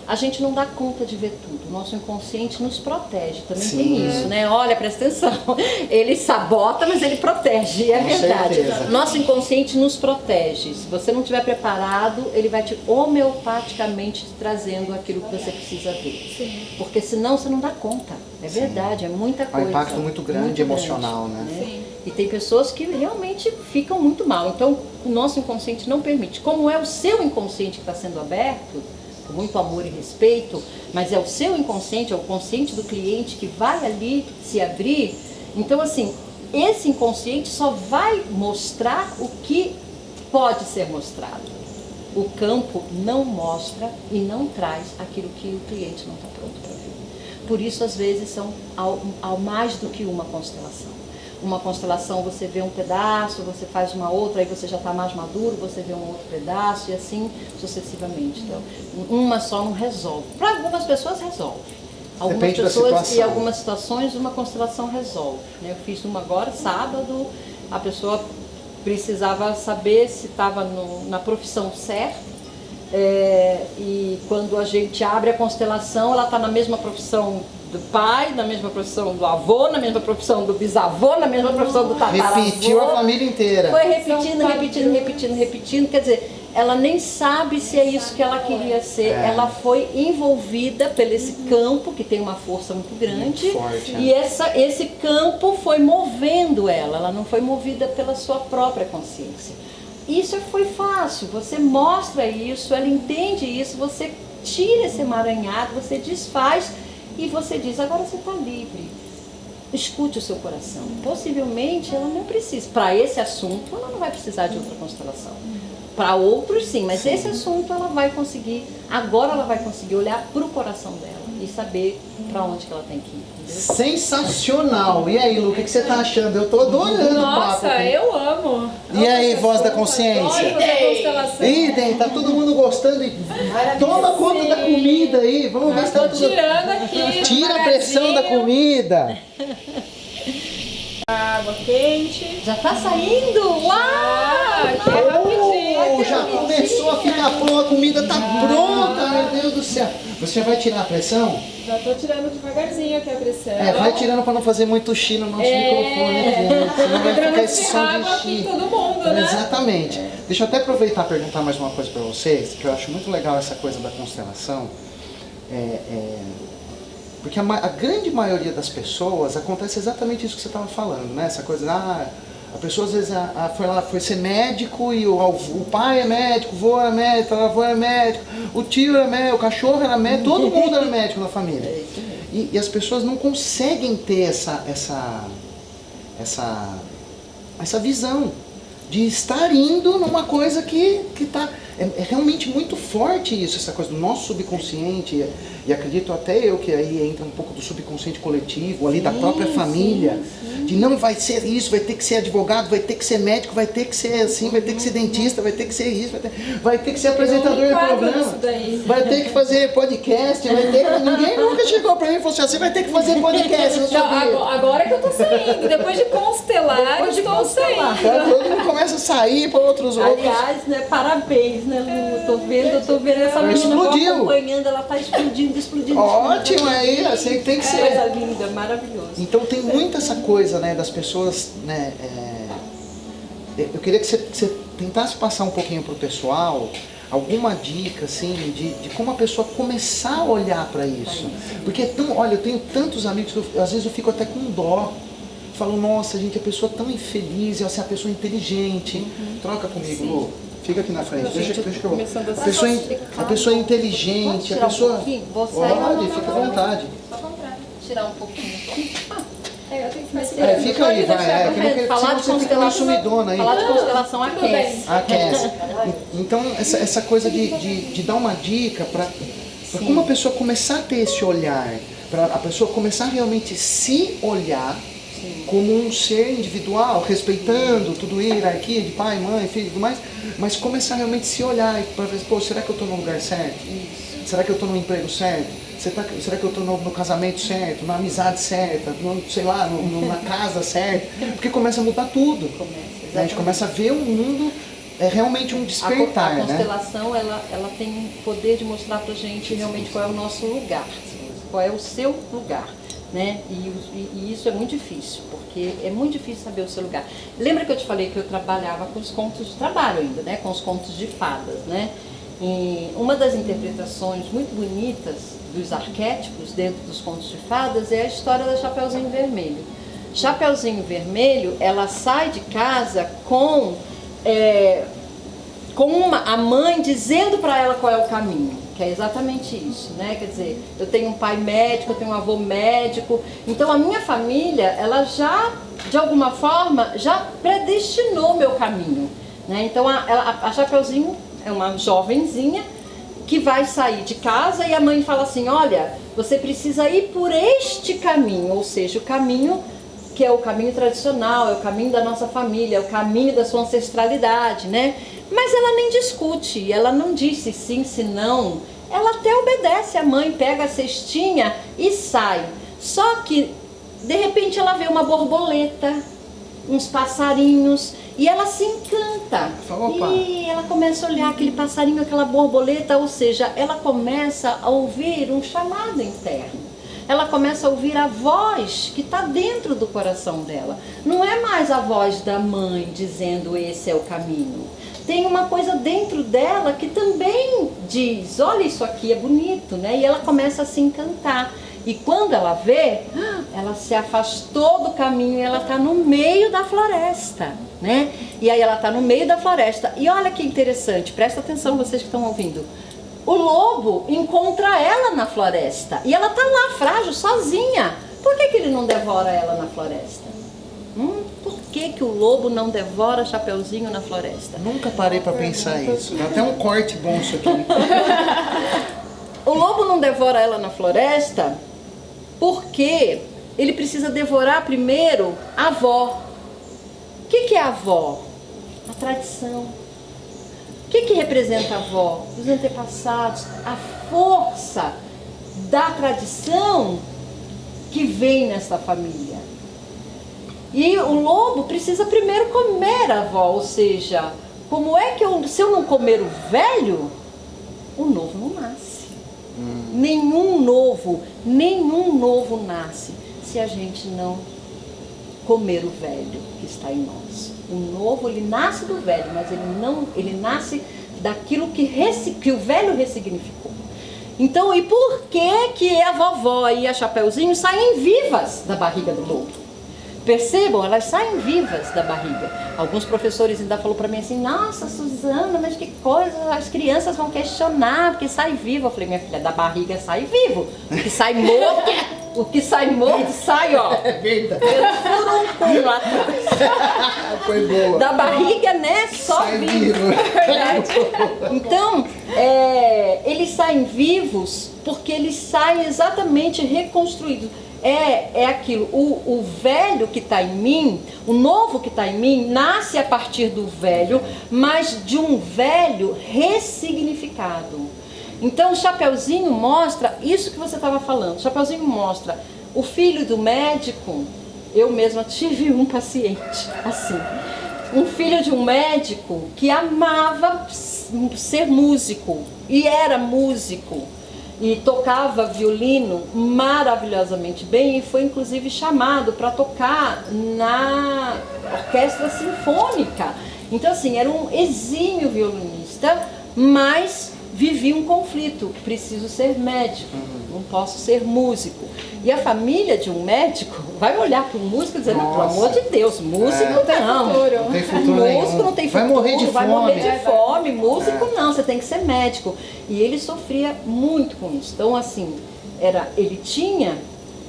a gente não dá conta de ver tudo. O nosso inconsciente nos protege, também tem isso, né? Olha, presta atenção. Ele sabota, mas ele protege, é verdade. Certeza. Nosso inconsciente nos protege. Se você não estiver preparado, ele vai te homeopaticamente trazendo aquilo que você precisa ver. Sim. Porque senão você não dá conta. É verdade, é muita coisa. É um impacto muito grande, emocional, né? Sim. E tem pessoas que realmente ficam muito mal. Então, o nosso inconsciente não permite. Como é o seu inconsciente que está sendo aberto, com muito amor e respeito, mas é o seu inconsciente, é o consciente do cliente que vai ali se abrir. Então, assim, esse inconsciente só vai mostrar o que pode ser mostrado. O campo não mostra e não traz aquilo que o cliente não está pronto para ver. Por isso, às vezes, são ao mais do que uma constelação. Uma constelação você vê um pedaço, você faz uma outra, aí você já está mais maduro, você vê um outro pedaço e assim sucessivamente. Então, uma só não resolve. Para algumas pessoas resolve. Algumas pessoas e algumas situações uma constelação resolve. Eu fiz uma agora, sábado, a pessoa precisava saber se estava na profissão certa. E quando a gente abre a constelação, ela está na mesma profissão do pai, na mesma profissão do avô, na mesma profissão do bisavô, na mesma profissão do tataravô. Repetiu a família inteira. Foi repetindo. Quer dizer, ela nem sabe se é isso que ela queria ser. Ela foi envolvida por esse campo, que tem uma força muito grande. Muito forte, e esse campo foi movendo ela. Ela não foi movida pela sua própria consciência. Isso foi fácil. Você mostra isso, ela entende isso, você tira esse emaranhado, você desfaz e você diz, agora você está livre. Escute o seu coração. Possivelmente ela não precisa. Para esse assunto, ela não vai precisar de outra constelação. Para outros sim, mas esse assunto ela vai conseguir, agora ela vai conseguir olhar para o coração dela e saber para onde que ela tem que ir. Entendeu? Sensacional! E aí, Lu, o que você tá achando? Eu tô adorando o papo. Nossa, aqui. eu amo. E aí, Amo voz da essa consciência? Adoro fazer constelação. Idem, tá todo mundo gostando. Toma conta da comida aí. Vamos ver se tá Tô tudo... tirando aqui. Tira a pressão da devagarzinho. comida. Água quente. Já tá saindo? Uau! Que é rapidinho. Já começou a ficar pronta, a comida tá pronta, meu Deus do céu. Você já vai tirar a pressão? Já tô tirando devagarzinho aqui a pressão. Vai tirando pra não fazer muito chi no nosso microfone aqui. Senão vai ficar esse som de água aqui chi. em todo mundo, né? Exatamente. Deixa eu até aproveitar e perguntar mais uma coisa pra vocês, que eu acho muito legal essa coisa da constelação. Porque a grande maioria das pessoas acontece exatamente isso que você estava falando, né? Essa coisa, a pessoa às vezes foi ser médico e o pai é médico, o vô é médico, a avó é médico, o tio é médico, o cachorro era médico, todo mundo era médico na família. E as pessoas não conseguem ter essa visão de estar indo numa coisa que tá... É realmente muito forte isso, essa coisa do nosso subconsciente, e acredito até eu que aí entra um pouco do subconsciente coletivo, ali da própria família, de não vai ser isso, vai ter que ser advogado, vai ter que ser médico, vai ter que ser assim, vai ter que ser dentista, vai ter que ser isso, vai ter que ser apresentador de programa, vai ter que fazer podcast, ninguém nunca chegou pra mim e falou assim, você vai ter que fazer podcast na sua vida. Agora que eu tô saindo, depois de constelar, eu estou saindo. Todo mundo começa a sair para outros. Aliás, né, parabéns, né, Lu? Eu tô vendo essa menina acompanhando, ela tá explodindo. Ótimo, aí, assim que tem que ser. Coisa linda, maravilhosa. Então tem muito essa coisa, né, das pessoas, né, eu queria que você tentasse passar um pouquinho pro pessoal, alguma dica, assim, de como a pessoa começar a olhar para isso. Porque, olha, eu tenho tantos amigos que às vezes eu fico até com dó. Falo, nossa, gente, a pessoa é tão infeliz, assim, a pessoa inteligente. Troca comigo, Lu. Fica aqui na frente, deixa que eu vou. A pessoa é inteligente, a pessoa... Pode, fica à vontade. Tirar um pouquinho aqui. Eu tenho que fazer. Fica aí, vai. Falar de constelação, falar de constelação aquece. Aquece. Então, essa coisa de dar uma dica para como a pessoa começar a ter esse olhar, para a pessoa começar a realmente se olhar como um ser individual, respeitando tudo hierarquia de pai, mãe, filho e tudo mais, mas começar a realmente se olhar para ver, pô, será que eu estou no lugar certo? Será que eu estou no emprego certo? Será que eu estou no casamento certo, na amizade certa, sei lá, na casa certa? Porque começa a mudar tudo. A gente começa a ver o mundo, é realmente um despertar, a constelação, ela tem o poder de mostrar pra gente realmente qual é o nosso lugar, qual é o seu lugar. Né? E isso é muito difícil, porque é muito difícil saber o seu lugar. Lembra que eu te falei que eu trabalhava com os contos de trabalho ainda, né? Com os contos de fadas, né? E uma das interpretações muito bonitas dos arquétipos dentro dos contos de fadas é a história da Chapeuzinho Vermelho. Chapeuzinho Vermelho, ela sai de casa com a mãe dizendo para ela qual é o caminho. Que é exatamente isso, né? Quer dizer, eu tenho um pai médico, eu tenho um avô médico, então a minha família, ela já, de alguma forma, já predestinou o meu caminho, né? Então a Chapeuzinho é uma jovenzinha que vai sair de casa e a mãe fala assim, olha, você precisa ir por este caminho, ou seja, o caminho que é o caminho tradicional, é o caminho da nossa família, é o caminho da sua ancestralidade, né? Mas ela nem discute, ela não disse sim, se não, ela até obedece a mãe, pega a cestinha e sai. Só que, de repente, ela vê uma borboleta, uns passarinhos, e ela se encanta. Opa. E ela começa a olhar aquele passarinho, aquela borboleta, ou seja, ela começa a ouvir um chamado interno. Ela começa a ouvir a voz que está dentro do coração dela. Não é mais a voz da mãe dizendo esse é o caminho. Tem uma coisa dentro dela que também diz, olha, isso aqui é bonito, né? E ela começa a se encantar. E quando ela vê, ela se afastou do caminho e ela está no meio da floresta, né? E aí ela está no meio da floresta. E olha que interessante, presta atenção vocês que estão ouvindo. O lobo encontra ela na floresta e ela está lá, frágil, sozinha. Por que ele não devora ela na floresta? Por que o lobo não devora Chapeuzinho na floresta? Nunca parei para pensar isso. Dá até um corte bom isso aqui. O lobo não devora ela na floresta porque ele precisa devorar primeiro a avó. O que é a avó? A tradição. O que representa a avó? Os antepassados, a força da tradição que vem nessa família. E o lobo precisa primeiro comer a avó, ou seja, como é que se eu não comer o velho, o novo não nasce. Nenhum novo nasce se a gente não comer o velho que está em nós. O novo, ele nasce do velho, mas ele nasce daquilo que o velho ressignificou. Então, e por que a vovó e a Chapeuzinho saem vivas da barriga do lobo? Percebam, elas saem vivas da barriga. Alguns professores ainda falaram para mim assim, nossa, Suzana, mas que coisa, as crianças vão questionar, porque sai vivo. Eu falei, minha filha, da barriga sai vivo. O que sai morto, sai, ó. É verdade. Pelo lá atrás. Foi boa. Da barriga, né, só Sai vivo. Verdade. Então, eles saem vivos porque eles saem exatamente reconstruídos. É aquilo, o velho que está em mim, o novo que está em mim, nasce a partir do velho, mas de um velho ressignificado. Então o Chapeuzinho mostra isso que você estava falando. O Chapeuzinho mostra o filho do médico. Eu mesma tive um paciente assim, um filho de um médico que amava ser músico e era músico. E tocava violino maravilhosamente bem e foi inclusive chamado para tocar na orquestra sinfônica. Então assim, era um exímio violinista, mas vivia um conflito, preciso ser médico, não posso ser músico. E a família de um médico vai olhar para um músico e dizer, não, pelo amor de Deus, músico não tem futuro. Não tem futuro Músico não tem futuro, vai morrer de vai fome. morrer de fome, músico não, você tem que ser médico. E ele sofria muito com isso. Então assim, ele tinha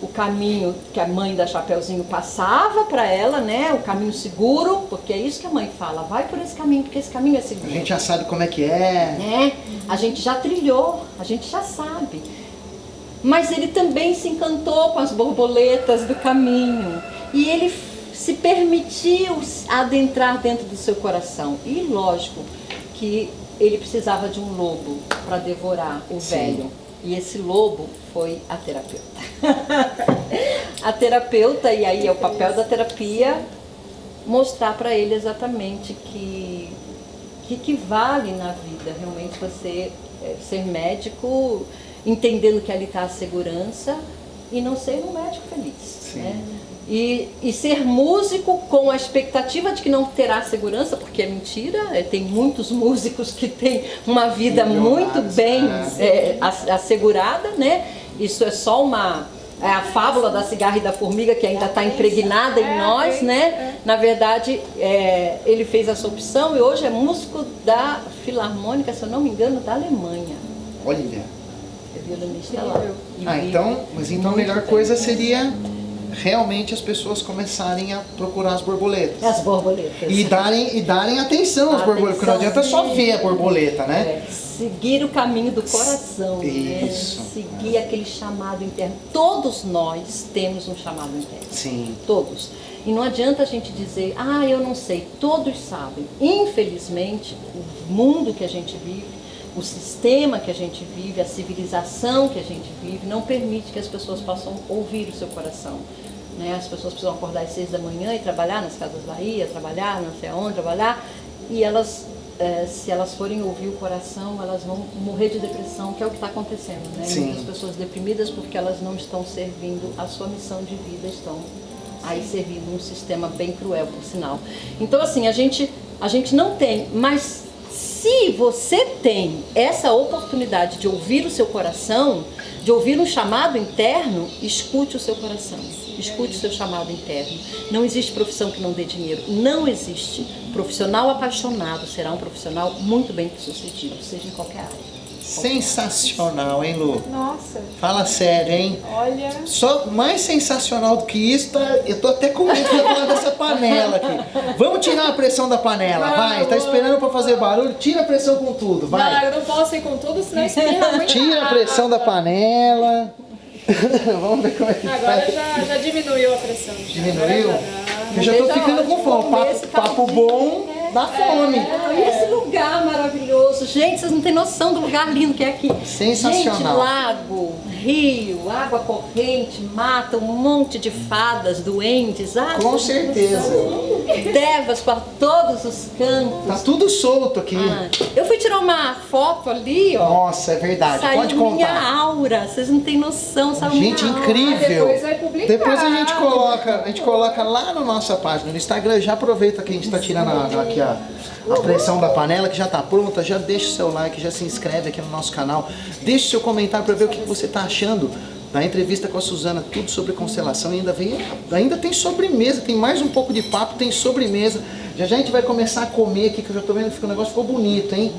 o caminho que a mãe da Chapeuzinho passava para ela, né? O caminho seguro, porque é isso que a mãe fala, vai por esse caminho, porque esse caminho é seguro. A gente já sabe como é que é. Né? A gente já trilhou, a gente já sabe. Mas ele também se encantou com as borboletas do caminho. E ele se permitiu adentrar dentro do seu coração. E lógico que ele precisava de um lobo para devorar o velho. E esse lobo foi a terapeuta. A terapeuta, e aí é o papel da terapia, mostrar para ele exatamente que vale na vida realmente você ser médico, entendendo que ali está a segurança e não ser um médico feliz. Né? E ser músico com a expectativa de que não terá segurança, porque é mentira, tem muitos músicos que têm uma vida muito bem assegurada, né? Isso é só a fábula da cigarra e da formiga que ainda está impregnada em nós, né? Na verdade, ele fez essa opção e hoje é músico da Filarmônica, se eu não me engano, da Alemanha. Olha. É violinista lá. Mas então a melhor coisa seria realmente as pessoas começarem a procurar as borboletas. As borboletas. E darem atenção às borboletas, porque não adianta só ver a borboleta, né? Seguir o caminho do coração. Isso. Né? Seguir aquele chamado interno. Todos nós temos um chamado interno. Sim. Todos. E não adianta a gente dizer, eu não sei. Todos sabem. Infelizmente, o mundo que a gente vive, o sistema que a gente vive, a civilização que a gente vive, não permite que as pessoas possam ouvir o seu coração. Né? As pessoas precisam acordar às 6 da manhã e trabalhar nas Casas Bahia, trabalhar não sei aonde, trabalhar, e elas, se elas forem ouvir o coração, elas vão morrer de depressão, que é o que está acontecendo. Né? Muitas pessoas deprimidas porque elas não estão servindo a sua missão de vida, estão aí servindo um sistema bem cruel, por sinal. Então assim, a gente não tem, mas se você tem essa oportunidade de ouvir o seu coração, de ouvir um chamado interno, escute o seu coração, escute o seu chamado interno. Não existe profissão que não dê dinheiro, não existe. Profissional apaixonado será um profissional muito bem sucedido, seja em qualquer área. Sensacional, hein, Lu? Nossa, Fala sério, hein? olha. Só mais sensacional do que isso, tá? Eu tô até com medo de falar dessa panela aqui. Vamos tirar a pressão da panela, vai. Tá esperando pra fazer barulho? Tira a pressão com tudo, vai. Não, eu não posso ir com tudo, senão espirra muito. Tira a pressão da panela. Vamos ver como é que Agora faz. já diminuiu a pressão. Diminuiu? Agora já dá. Eu já tô ficando com fome. Papo bom dá fome. E esse lugar maravilhoso, gente, vocês não têm noção do lugar lindo que é aqui. Sensacional. Gente, lago, rio, água corrente, mata, um monte de fadas, duendes, Com certeza. devas para todos os cantos. Tá tudo solto aqui. Eu fui tirar uma foto ali, ó. Nossa, é verdade. Saiu Pode minha contar. aura, vocês não têm noção, saiu Gente, minha aura. incrível. depois vai publicar. Depois a gente coloca lá na nossa página, no Instagram. Já aproveita que a gente está tirando aqui a pressão da panela, que já está pronta. Já deixa o seu like, já se inscreve aqui no nosso canal. Deixa o seu comentário para ver o que você está achando da entrevista com a Suzana, tudo sobre constelação. E ainda tem sobremesa, tem mais um pouco de papo, tem sobremesa. Já a gente vai começar a comer aqui, que eu já estou vendo que o negócio ficou bonito, hein?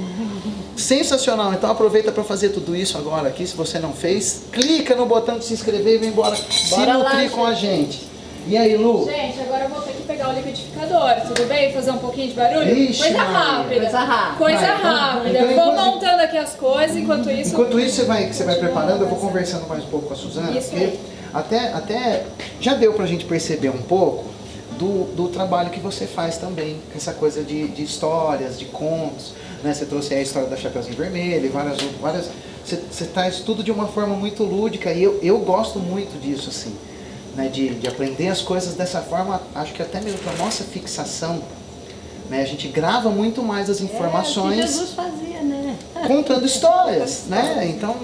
Sensacional, então aproveita para fazer tudo isso agora aqui, se você não fez, clica no botão de se inscrever e vem embora se nutrir com a gente. E aí, Lu? Gente, agora eu vou ter que pegar o liquidificador, tudo bem? Fazer um pouquinho de barulho? Ixi, coisa Maria. rápida. Coisa rápida. Coisa Vai, então- rápida. então Eu vou enquanto- montando aqui as coisas, enquanto isso... Enquanto isso você vai preparando, eu vou conversando mais um pouco com a Suzana, Isso porque aí. até já deu pra gente perceber um pouco do trabalho que você faz também, com essa coisa de histórias, de contos, né? Você trouxe aí a história da Chapeuzinho Vermelho e várias você traz tudo de uma forma muito lúdica e eu gosto muito disso, assim, né? De aprender as coisas dessa forma, acho que até mesmo para nossa fixação, né? A gente grava muito mais as É, o informações. que Jesus fazia, né? Contando histórias, né? Então,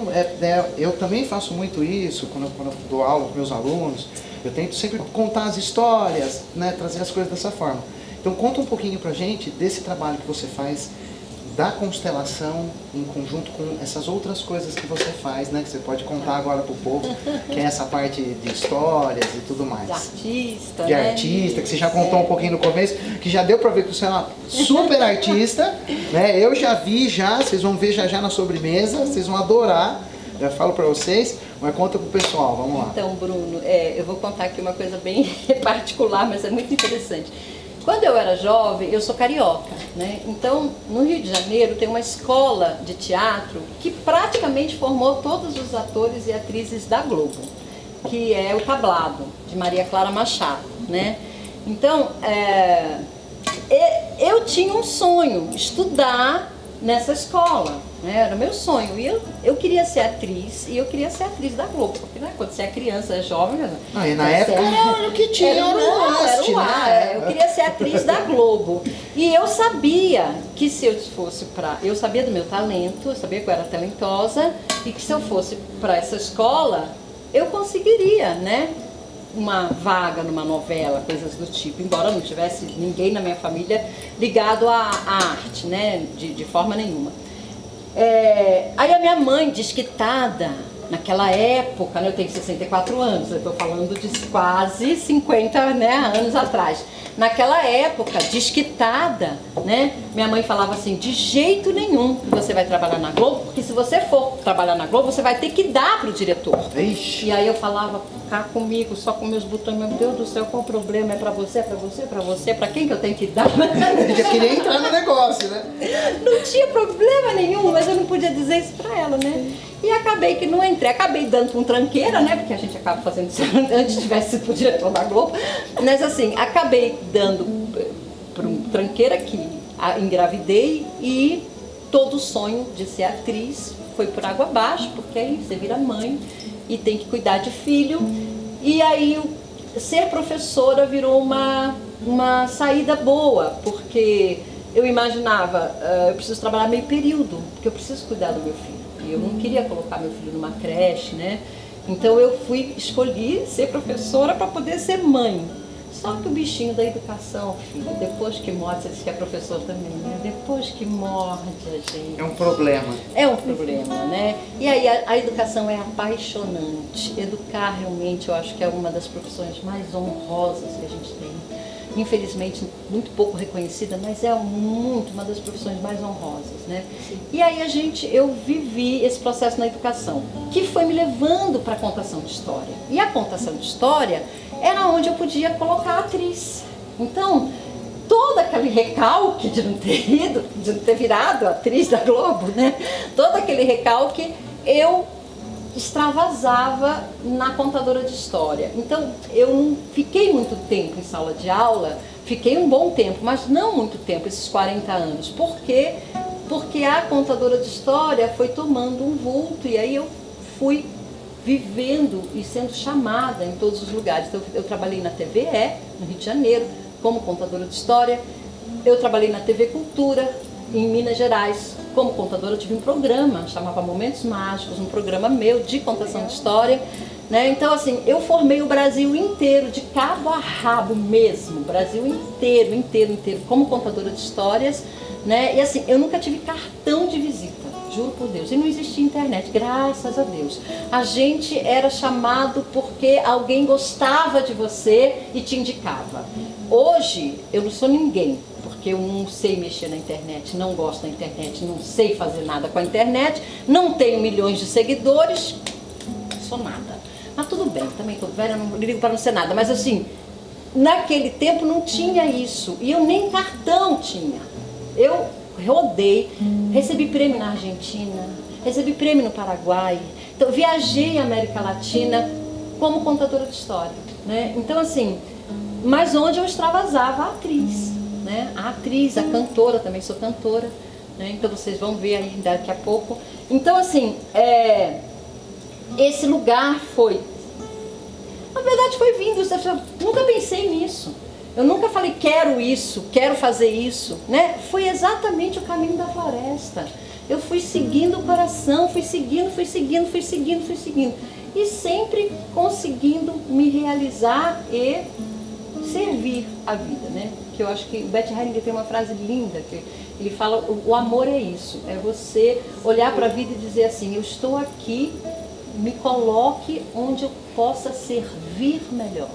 eu também faço muito isso quando eu dou aula com meus alunos. Eu tento sempre contar as histórias, né? Trazer as coisas dessa forma. Então, conta um pouquinho pra gente desse trabalho que você faz da constelação em conjunto com essas outras coisas que você faz, né? Que você pode contar agora pro povo, que é essa parte de histórias e tudo mais. De artista, De né? artista, que você já contou um pouquinho no começo, que já deu pra ver que você é uma super artista, né? Eu já vi vocês vão ver já na sobremesa, vocês vão adorar, já falo pra vocês, mas conta pro pessoal, vamos lá. Então, Bruno, eu vou contar aqui uma coisa bem particular, mas é muito interessante. Quando eu era jovem, eu sou carioca, né? Então, no Rio de Janeiro tem uma escola de teatro que praticamente formou todos os atores e atrizes da Globo, que é o Tablado, de Maria Clara Machado, né? Então, eu tinha um sonho, estudar nessa escola, né? Era meu sonho. E eu queria ser atriz, e eu queria ser atriz da Globo, porque né, quando você é criança, é jovem... E na época era o que tinha, era o last, né? Eu queria ser atriz da Globo. E eu sabia que se eu fosse para... Eu sabia do meu talento, eu sabia que eu era talentosa, e que se eu fosse para essa escola, eu conseguiria, né? Uma vaga numa novela, coisas do tipo, embora não tivesse ninguém na minha família ligado à arte, né, de forma nenhuma. Aí a minha mãe, desquitada, naquela época, né, eu tenho 64 anos, eu estou falando de quase 50 né, anos atrás. Naquela época, desquitada, né, minha mãe falava assim, de jeito nenhum você vai trabalhar na Globo, porque se você for trabalhar na Globo, você vai ter que dar para o diretor. Ixi. E aí eu falava, cá comigo, só com meus botões, meu Deus do céu, qual o problema? É pra você, é pra você, é pra você, pra quem que eu tenho que dar? Eu já queria entrar no negócio, né? Não tinha problema nenhum, mas eu não podia dizer isso pra ela, né? E acabei que não entrei, acabei dando pra um tranqueira, né? Porque a gente acaba fazendo isso antes tivesse sido pro diretor da Globo. Mas assim, acabei dando pra um tranqueira que engravidei e todo o sonho de ser atriz foi por água abaixo, porque aí você vira mãe e tem que cuidar de filho. E aí ser professora virou uma saída boa, porque eu imaginava, eu preciso trabalhar meio período, porque eu preciso cuidar do meu filho. E eu não queria colocar meu filho numa creche, né? Então eu escolhi ser professora para poder ser mãe. Só que o bichinho da educação, filho, depois que morde, você disse que é professor também, né? Depois que morde a gente... É um problema. É um problema, né? E aí a educação é apaixonante. Educar realmente eu acho que é uma das profissões mais honrosas que a gente tem. infelizmente muito pouco reconhecida, mas é uma das profissões mais honrosas, né? E aí eu vivi esse processo na educação, que foi me levando para a contação de história. E a contação de história era onde eu podia colocar a atriz. Então, todo aquele recalque de não ter virado atriz da Globo, né? Todo aquele recalque eu extravasava na contadora de história. Então, eu não fiquei muito tempo em sala de aula, fiquei um bom tempo, mas não muito tempo, esses 40 anos. Por quê? Porque a contadora de história foi tomando um vulto e aí eu fui vivendo e sendo chamada em todos os lugares. Então, eu trabalhei na TVE, no Rio de Janeiro, como contadora de história. Eu trabalhei na TV Cultura, em Minas Gerais, como contadora. Eu tive um programa, chamava Momentos Mágicos, um programa meu de contação de história, né? Então, assim, eu formei o Brasil inteiro, de cabo a rabo mesmo, Brasil inteiro, como contadora de histórias, né? E assim, eu nunca tive cartão de visita, juro por Deus, e não existia internet, graças a Deus. A gente era chamado porque alguém gostava de você e te indicava. Hoje, eu não sou ninguém, porque eu não sei mexer na internet, não gosto da internet, não sei fazer nada com a internet, não tenho milhões de seguidores, sou nada. Mas tudo bem, também estou velha, não ligo para não ser nada, mas assim, naquele tempo não tinha isso, e eu nem cartão tinha. Eu rodei, recebi prêmio na Argentina, recebi prêmio no Paraguai, então viajei a América Latina como contadora de história, né? Então assim, mas onde eu extravasava a atriz, né? A atriz, a cantora, também sou cantora, né? Então vocês vão ver aí daqui a pouco. Então assim, esse lugar foi, na verdade foi vindo, eu nunca pensei nisso. Eu nunca falei, quero isso, quero fazer isso, né? Foi exatamente o caminho da floresta. Eu fui seguindo o coração, fui seguindo. E sempre conseguindo me realizar e servir a vida, né? Que eu acho que o Bert Hellinger tem uma frase linda, que ele fala, o amor é isso, é você olhar para a vida e dizer assim, eu estou aqui, me coloque onde eu possa servir melhor.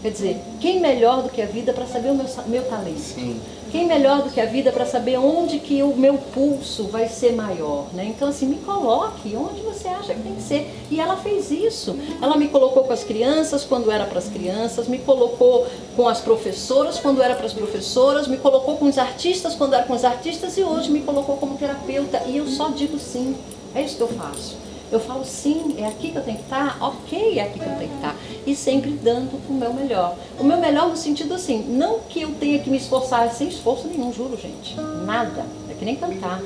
Quer dizer, quem melhor do que a vida para saber o meu talento? Sim. Quem melhor do que a vida para saber onde que o meu pulso vai ser maior, né? Então assim, me coloque onde você acha que tem que ser. E ela fez isso. Ela me colocou com as crianças quando era para as crianças, me colocou com as professoras quando era para as professoras, me colocou com os artistas quando era com os artistas e hoje me colocou como terapeuta. E eu só digo sim, é isso que eu faço. Eu falo sim, é aqui que eu tenho que estar, ok, é aqui que eu tenho que estar. E sempre dando o meu melhor. O meu melhor no sentido assim, não que eu tenha que me esforçar, sem esforço nenhum, juro gente, nada. É que nem cantar,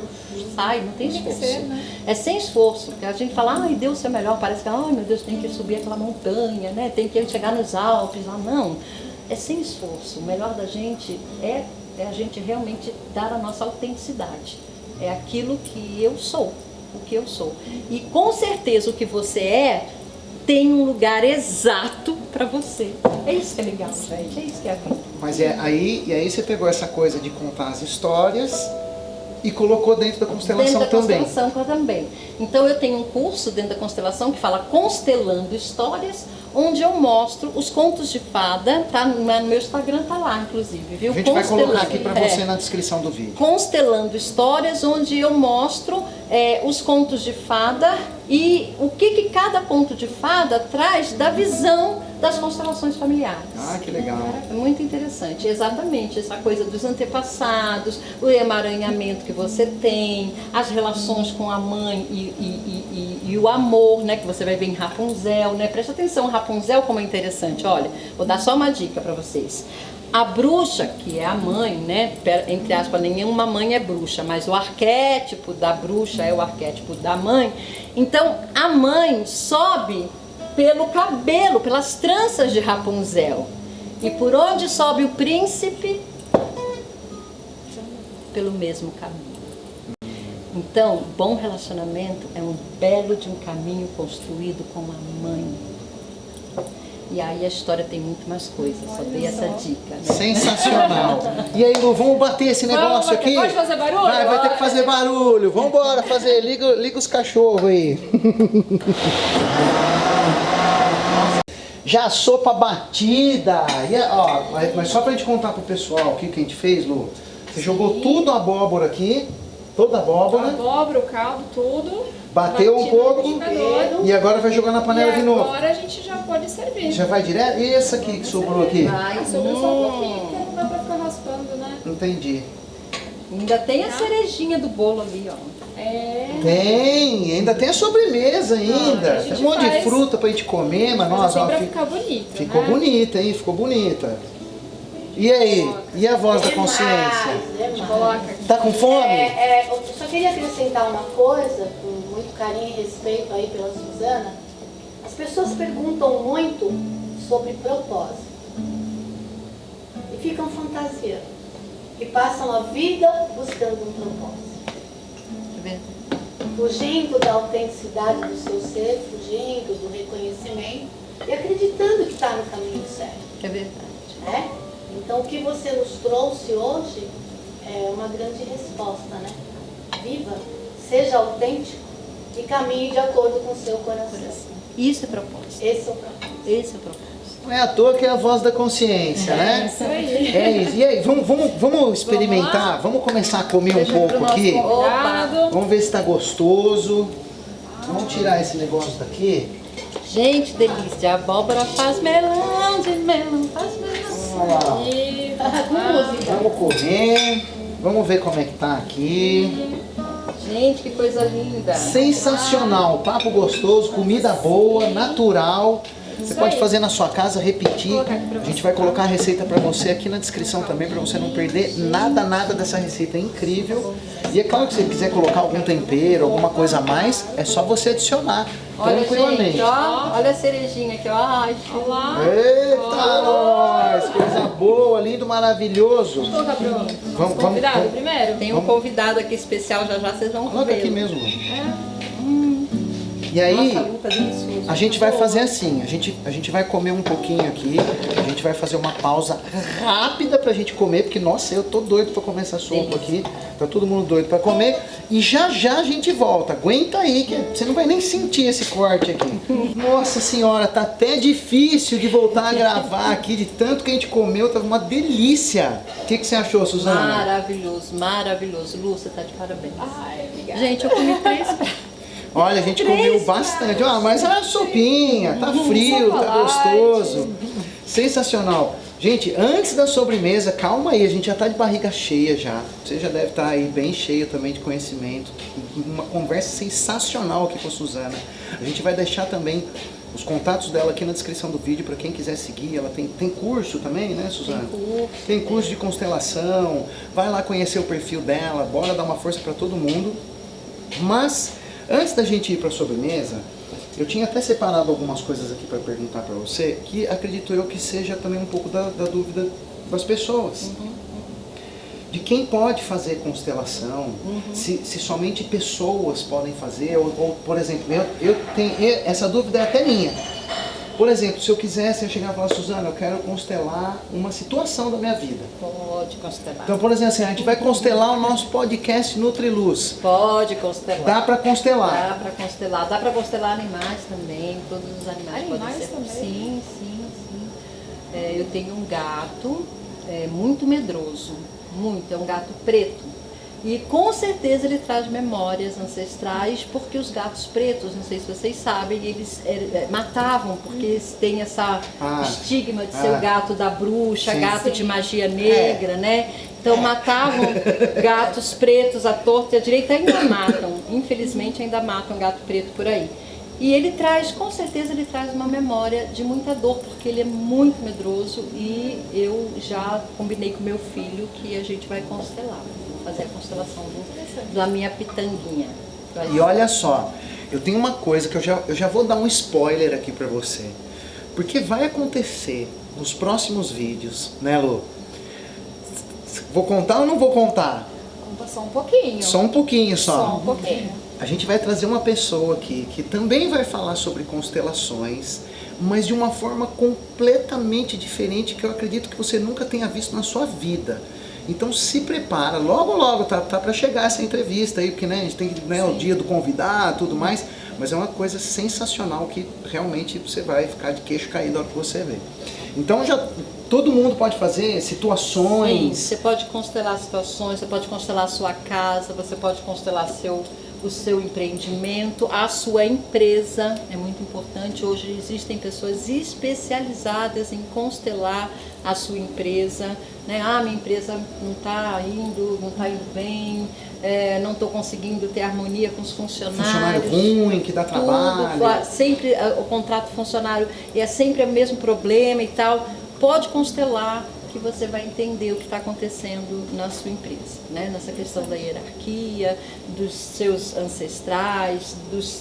sai, não tem esforço. É sem esforço, porque a gente fala, ai Deus, seu melhor, parece que, ai meu Deus, tem que subir aquela montanha, né? Tem que chegar nos Alpes, lá não. É sem esforço, o melhor da gente é a gente realmente dar a nossa autenticidade. É aquilo que eu sou. O que eu sou. E com certeza o que você é tem um lugar exato para você. É isso que é legal, gente. É isso que é a vida. Mas aí você pegou essa coisa de contar as histórias e colocou dentro da constelação também. Dentro da constelação também. Então eu tenho um curso dentro da constelação que fala Constelando Histórias, onde eu mostro os contos de fada, tá? No meu Instagram tá lá, inclusive, viu? A gente vai colocar aqui para você na descrição do vídeo. Constelando Histórias, onde eu mostro os contos de fada e o que cada conto de fada traz da visão das constelações familiares. Ah, que legal. É muito interessante, exatamente, essa coisa dos antepassados, o emaranhamento que você tem, as relações com a mãe e o amor, né, que você vai ver em Rapunzel, né? Presta atenção, Rapunzel, como é interessante. Olha, vou dar só uma dica para vocês. A bruxa, que é a mãe, né, entre aspas, nenhuma mãe é bruxa, mas o arquétipo da bruxa é o arquétipo da mãe. Então, a mãe sobe pelo cabelo, pelas tranças de Rapunzel. E por onde sobe o príncipe? Pelo mesmo caminho. Então, bom relacionamento é um belo de um caminho construído com a mãe. E aí a história tem muito mais coisas, só dei essa dica. Né? Sensacional. E aí, Lu, vamos bater esse negócio aqui? Pode fazer barulho? Vai ter que fazer barulho. Vamos embora fazer. Liga os cachorros aí. já a sopa batida. E, ó, mas só pra gente contar pro pessoal o que a gente fez, Lu. Você jogou tudo a abóbora aqui, toda a abóbora. Abóbora, o caldo, tudo. Bateu um batido no pouco liquidificador. e agora vai jogar na panela de novo. Agora a gente já pode servir. Já vai direto? E esse aqui que sobrou aqui? Vai. Sobrou só um pouquinho, porque não dá pra ficar raspando, né? Entendi. Ainda tem a cerejinha do bolo ali, ó. Tem, ainda tem a sobremesa ainda. a gente Tem um monte de faz- fruta pra gente comer, mas Mas nossa, assim ó, pra ficar bonito, ficou né? bonita, hein? Ficou bonita. E aí? E a voz da consciência? Coloca aqui. Tá com fome? Eu só queria acrescentar uma coisa, com muito carinho e respeito aí pela Suzana. As pessoas perguntam muito sobre propósito e ficam fantasiando, e passam a vida buscando um propósito, Tá vendo? fugindo da autenticidade do seu ser, fugindo do reconhecimento e acreditando que está no caminho certo. É verdade. Né? Então, o que você nos trouxe hoje é uma grande resposta, né? Viva, seja autêntico e caminhe de acordo com o seu coração. Isso é propósito. Esse é o propósito. Esse é o propósito. Não é à toa que é a voz da consciência, né? Isso aí. É isso. E aí, vamos experimentar? Vamos começar a comer um Beijo pro pouco nosso aqui? Obrigado. Vamos ver se tá gostoso. Vamos tirar esse negócio daqui. Gente, delícia. A abóbora faz melão, de melão faz melão. Olha lá. E Vamos comer. Vamos ver como é que tá aqui. Gente, que coisa linda. Sensacional, papo gostoso, comida boa, natural. Você pode aí. fazer na sua casa, repetir. Vou colocar aqui pra A gente vai colocar a receita para você aqui na descrição também, para você não perder nada dessa receita incrível. E é claro que se você quiser colocar algum tempero, alguma coisa a mais, é só você adicionar Olha, tranquilamente. gente, ó. Olha a cerejinha aqui, ó. Ai, olha lá. Eita, nós! Coisa boa, lindo, maravilhoso. Vou colocar pro Vamos, convidado primeiro? tem um convidado aqui especial, já vocês vão Coloca ver. aqui mesmo. É. E aí, Nossa, tá delicioso. a gente vai fazer assim, a gente vai comer um pouquinho aqui, a gente vai fazer uma pausa rápida pra gente comer, porque nossa, eu tô doido pra comer essa sopa aqui, tá todo mundo doido pra comer, e já a gente volta, aguenta aí que você não vai nem sentir esse corte aqui. Nossa senhora, tá até difícil de voltar a gravar aqui, de tanto que a gente comeu, tava uma delícia. O que você achou, Suzana? Maravilhoso, maravilhoso. Lu, você tá de parabéns. Ai, obrigada. Gente, eu comi 3 pratos. Olha, a gente comeu bastante. Ah, mas é uma sopinha, tá frio, tá gostoso. Sensacional. Gente, antes da sobremesa, calma aí, a gente já tá de barriga cheia já. Você já deve estar aí bem cheio também de conhecimento. Uma conversa sensacional aqui com a Suzana. A gente vai deixar também os contatos dela aqui na descrição do vídeo para quem quiser seguir. Ela tem curso também, né, Suzana? Tem curso de constelação. Vai lá conhecer o perfil dela, bora dar uma força para todo mundo. Mas antes da gente ir para a sobremesa, eu tinha até separado algumas coisas aqui para perguntar para você, que acredito eu que seja também um pouco da dúvida das pessoas. De quem pode fazer constelação, se somente pessoas podem fazer, ou por exemplo, eu tenho, essa dúvida é até minha. Por exemplo, se eu quisesse, eu chegar e falar, Suzana, eu quero constelar uma situação da minha vida. Pode constelar. Então, por exemplo, assim, a gente vai constelar o nosso podcast Nutriluz. Pode constelar. Dá para constelar. Dá pra constelar. Dá pra constelar animais também. Todos os animais Animais podem ser. também? Sim, sim, sim. Eu tenho um gato muito medroso. Muito. É um gato preto. E com certeza ele traz memórias ancestrais, porque os gatos pretos, não sei se vocês sabem, eles matavam, porque eles têm essa estigma de ser o gato da bruxa, Sim. gato de magia negra, né? Então matavam gatos pretos à torta e à direita, ainda matam, infelizmente ainda matam gato preto por aí. E ele traz, com certeza ele traz uma memória de muita dor, porque ele é muito medroso e eu já combinei com meu filho que a gente vai constelar. Fazer a constelação da minha pitanguinha. E olha só, eu tenho uma coisa que eu já vou dar um spoiler aqui pra você. Porque vai acontecer nos próximos vídeos, né, Lu? Vou contar ou não vou contar? Conta só um pouquinho. Só um pouquinho Só um pouquinho. A gente vai trazer uma pessoa aqui que também vai falar sobre constelações, mas de uma forma completamente diferente que eu acredito que você nunca tenha visto na sua vida. Então se prepara, logo tá para chegar essa entrevista aí, porque né, a gente tem o dia do convidado, tudo mais, mas é uma coisa sensacional que realmente você vai ficar de queixo caído na hora que você vê. Então já todo mundo pode fazer Sim, situações. você pode constelar situações, você pode constelar a sua casa, você pode constelar o seu empreendimento, a sua empresa. É muito importante. Hoje existem pessoas especializadas em constelar a sua empresa, né? Ah, minha empresa não está indo bem, não estou conseguindo ter harmonia com os funcionários. Funcionário ruim, que dá trabalho. Sempre o contrato funcionário é sempre o mesmo problema e tal. Pode constelar, que você vai entender o que está acontecendo na sua empresa, né? Nessa questão da hierarquia, dos seus ancestrais,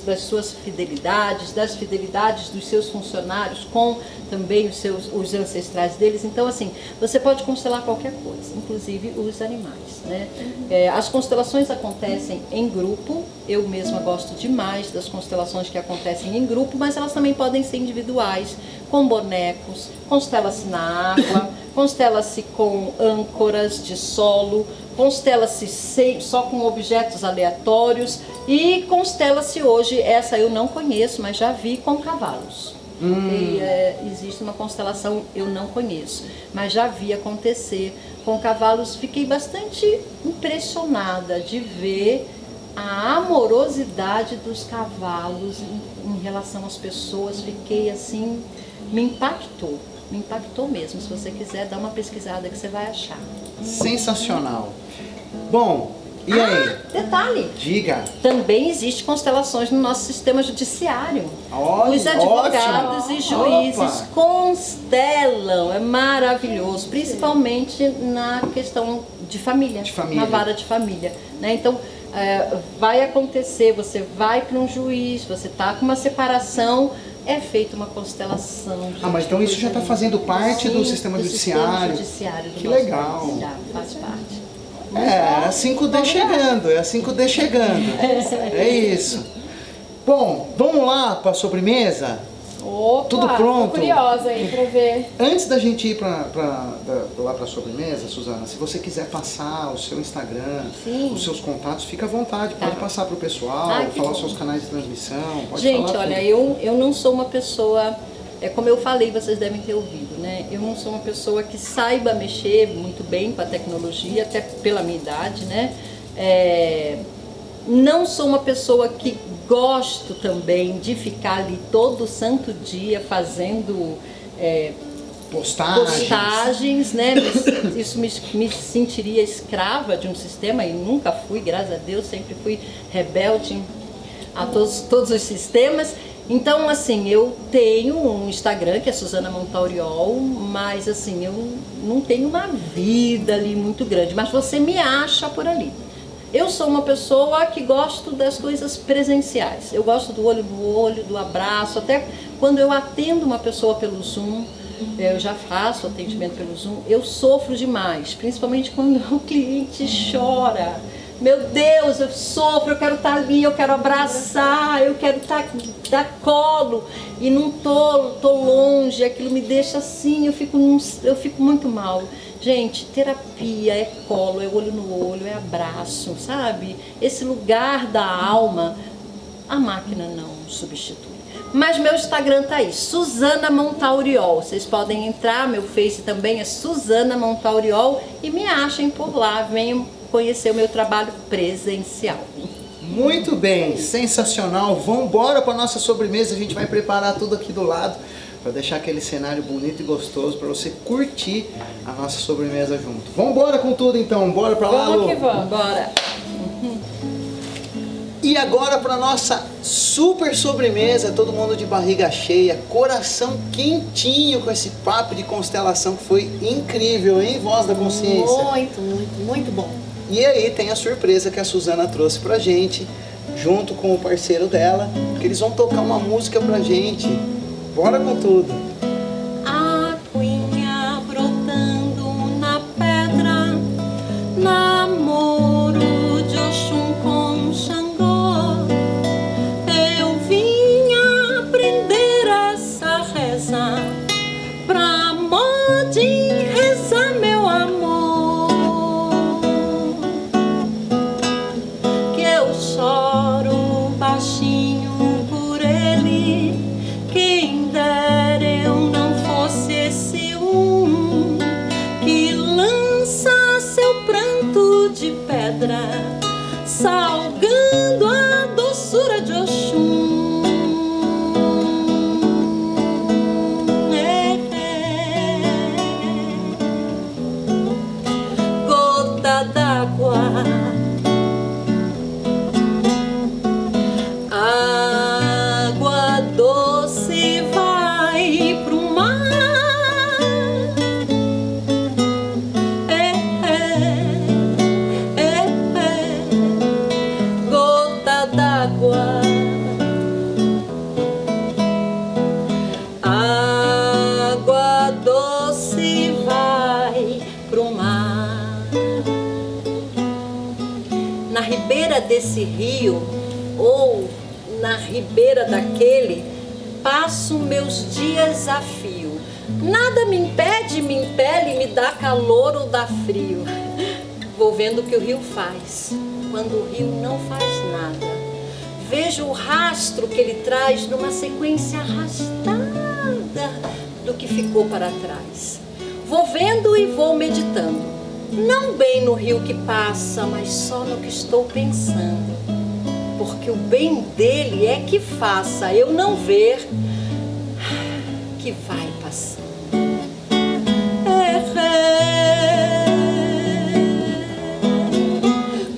das suas fidelidades, das fidelidades dos seus funcionários com também os ancestrais deles. Então, assim, você pode constelar qualquer coisa, inclusive os animais, né? As constelações acontecem em grupo. Eu mesma gosto demais das constelações que acontecem em grupo, mas elas também podem ser individuais, com bonecos, constela-se na água, constela-se com âncoras de solo, constela-se só com objetos aleatórios e constela-se hoje, essa eu não conheço, mas já vi, com cavalos. Existe uma constelação, eu não conheço, mas já vi acontecer com cavalos. Fiquei bastante impressionada de ver a amorosidade dos cavalos em relação às pessoas. Fiquei assim, me impactou mesmo. Se você quiser, dá uma pesquisada que você vai achar. Sensacional. Bom, e aí? Detalhe, Diga. também existe constelações no nosso sistema judiciário. Olha, Os advogados ótimo. e juízes Opa. constelam, é maravilhoso, principalmente na questão de família, na vara de família, né? Então, vai acontecer, você vai para um juiz, você está com uma separação, é feita uma constelação. Mas então isso já está fazendo parte do sistema judiciário. Do que nosso legal. país, já faz parte. A 5D chegando, é a 5D chegando. É isso. Bom, vamos lá para a sobremesa? Opa, Tudo pronto? Tô curiosa aí pra ver. Antes da gente ir lá para a sobremesa, Suzana, se você quiser passar o seu Instagram, Sim. os seus contatos, fica à vontade, pode passar para o pessoal, falar os seus canais de transmissão, pode Gente, falar olha, tudo. eu não sou uma pessoa, como eu falei, vocês devem ter ouvido, né? Eu não sou uma pessoa que saiba mexer muito bem com a tecnologia, até pela minha idade, né? Não sou uma pessoa que gosto também de ficar ali todo santo dia fazendo postagens, né? Isso me sentiria escrava de um sistema, e nunca fui, graças a Deus, sempre fui rebelde a todos os sistemas. Então, assim, eu tenho um Instagram que é Suzana Montauriol, mas assim, eu não tenho uma vida ali muito grande, mas você me acha por ali. Eu sou uma pessoa que gosto das coisas presenciais. Eu gosto do olho no olho, do abraço. Até quando eu atendo uma pessoa pelo Zoom, eu já faço atendimento pelo Zoom, eu sofro demais, principalmente quando o cliente chora. Meu Deus, eu sofro, eu quero estar ali, eu quero abraçar, eu quero dar colo e não tô longe, aquilo me deixa assim, eu fico muito mal. Gente, terapia é colo, é olho no olho, é abraço, sabe? Esse lugar da alma, a máquina não substitui. Mas meu Instagram tá aí, Suzana Montauriol. Vocês podem entrar, meu Face também é Suzana Montauriol e me achem por lá, venham conhecer o meu trabalho presencial. Muito bem, sensacional. Vamos embora para nossa sobremesa, a gente vai preparar tudo aqui do lado para deixar aquele cenário bonito e gostoso para você curtir a nossa sobremesa junto. Vamos embora com tudo então, bora para lá, Lu. Vamos que vamos. Bora! E agora para nossa super sobremesa, todo mundo de barriga cheia, coração quentinho com esse papo de constelação que foi incrível, hein, Voz da Consciência? Muito, muito, muito bom. E aí tem a surpresa que a Suzana trouxe pra gente, junto com o parceiro dela, que eles vão tocar uma música pra gente. Bora com tudo! Aguinha brotando na pedra, namoro de Oxum com Xangô. Eu vim aprender essa reza pra Modim rezar, meu amor. Que eu choro baixinho desse rio ou na ribeira daquele, passo meus dias a fio. Nada me impede, me impele, me dá calor ou dá frio. Vou vendo o que o rio faz, quando o rio não faz nada. Vejo o rastro que ele traz numa sequência arrastada do que ficou para trás. Vou vendo e vou meditando, não bem no rio que passa, mas só no que estou pensando. Porque o bem dele é que faça eu não ver que vai passando.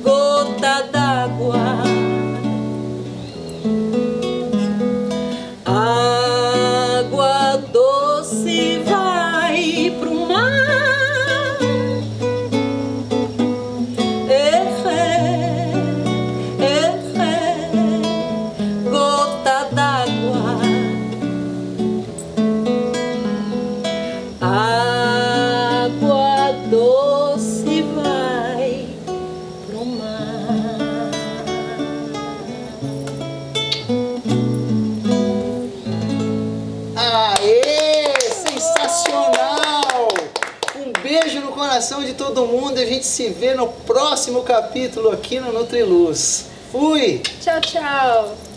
Gota d'água, água doce vai pro mar. Gota d'água, água doce vai pro mar. Aê! Sensacional! Um beijo no coração de todo mundo e a gente se vê no próximo capítulo aqui no Nutriluz. Fui! Tchau, tchau!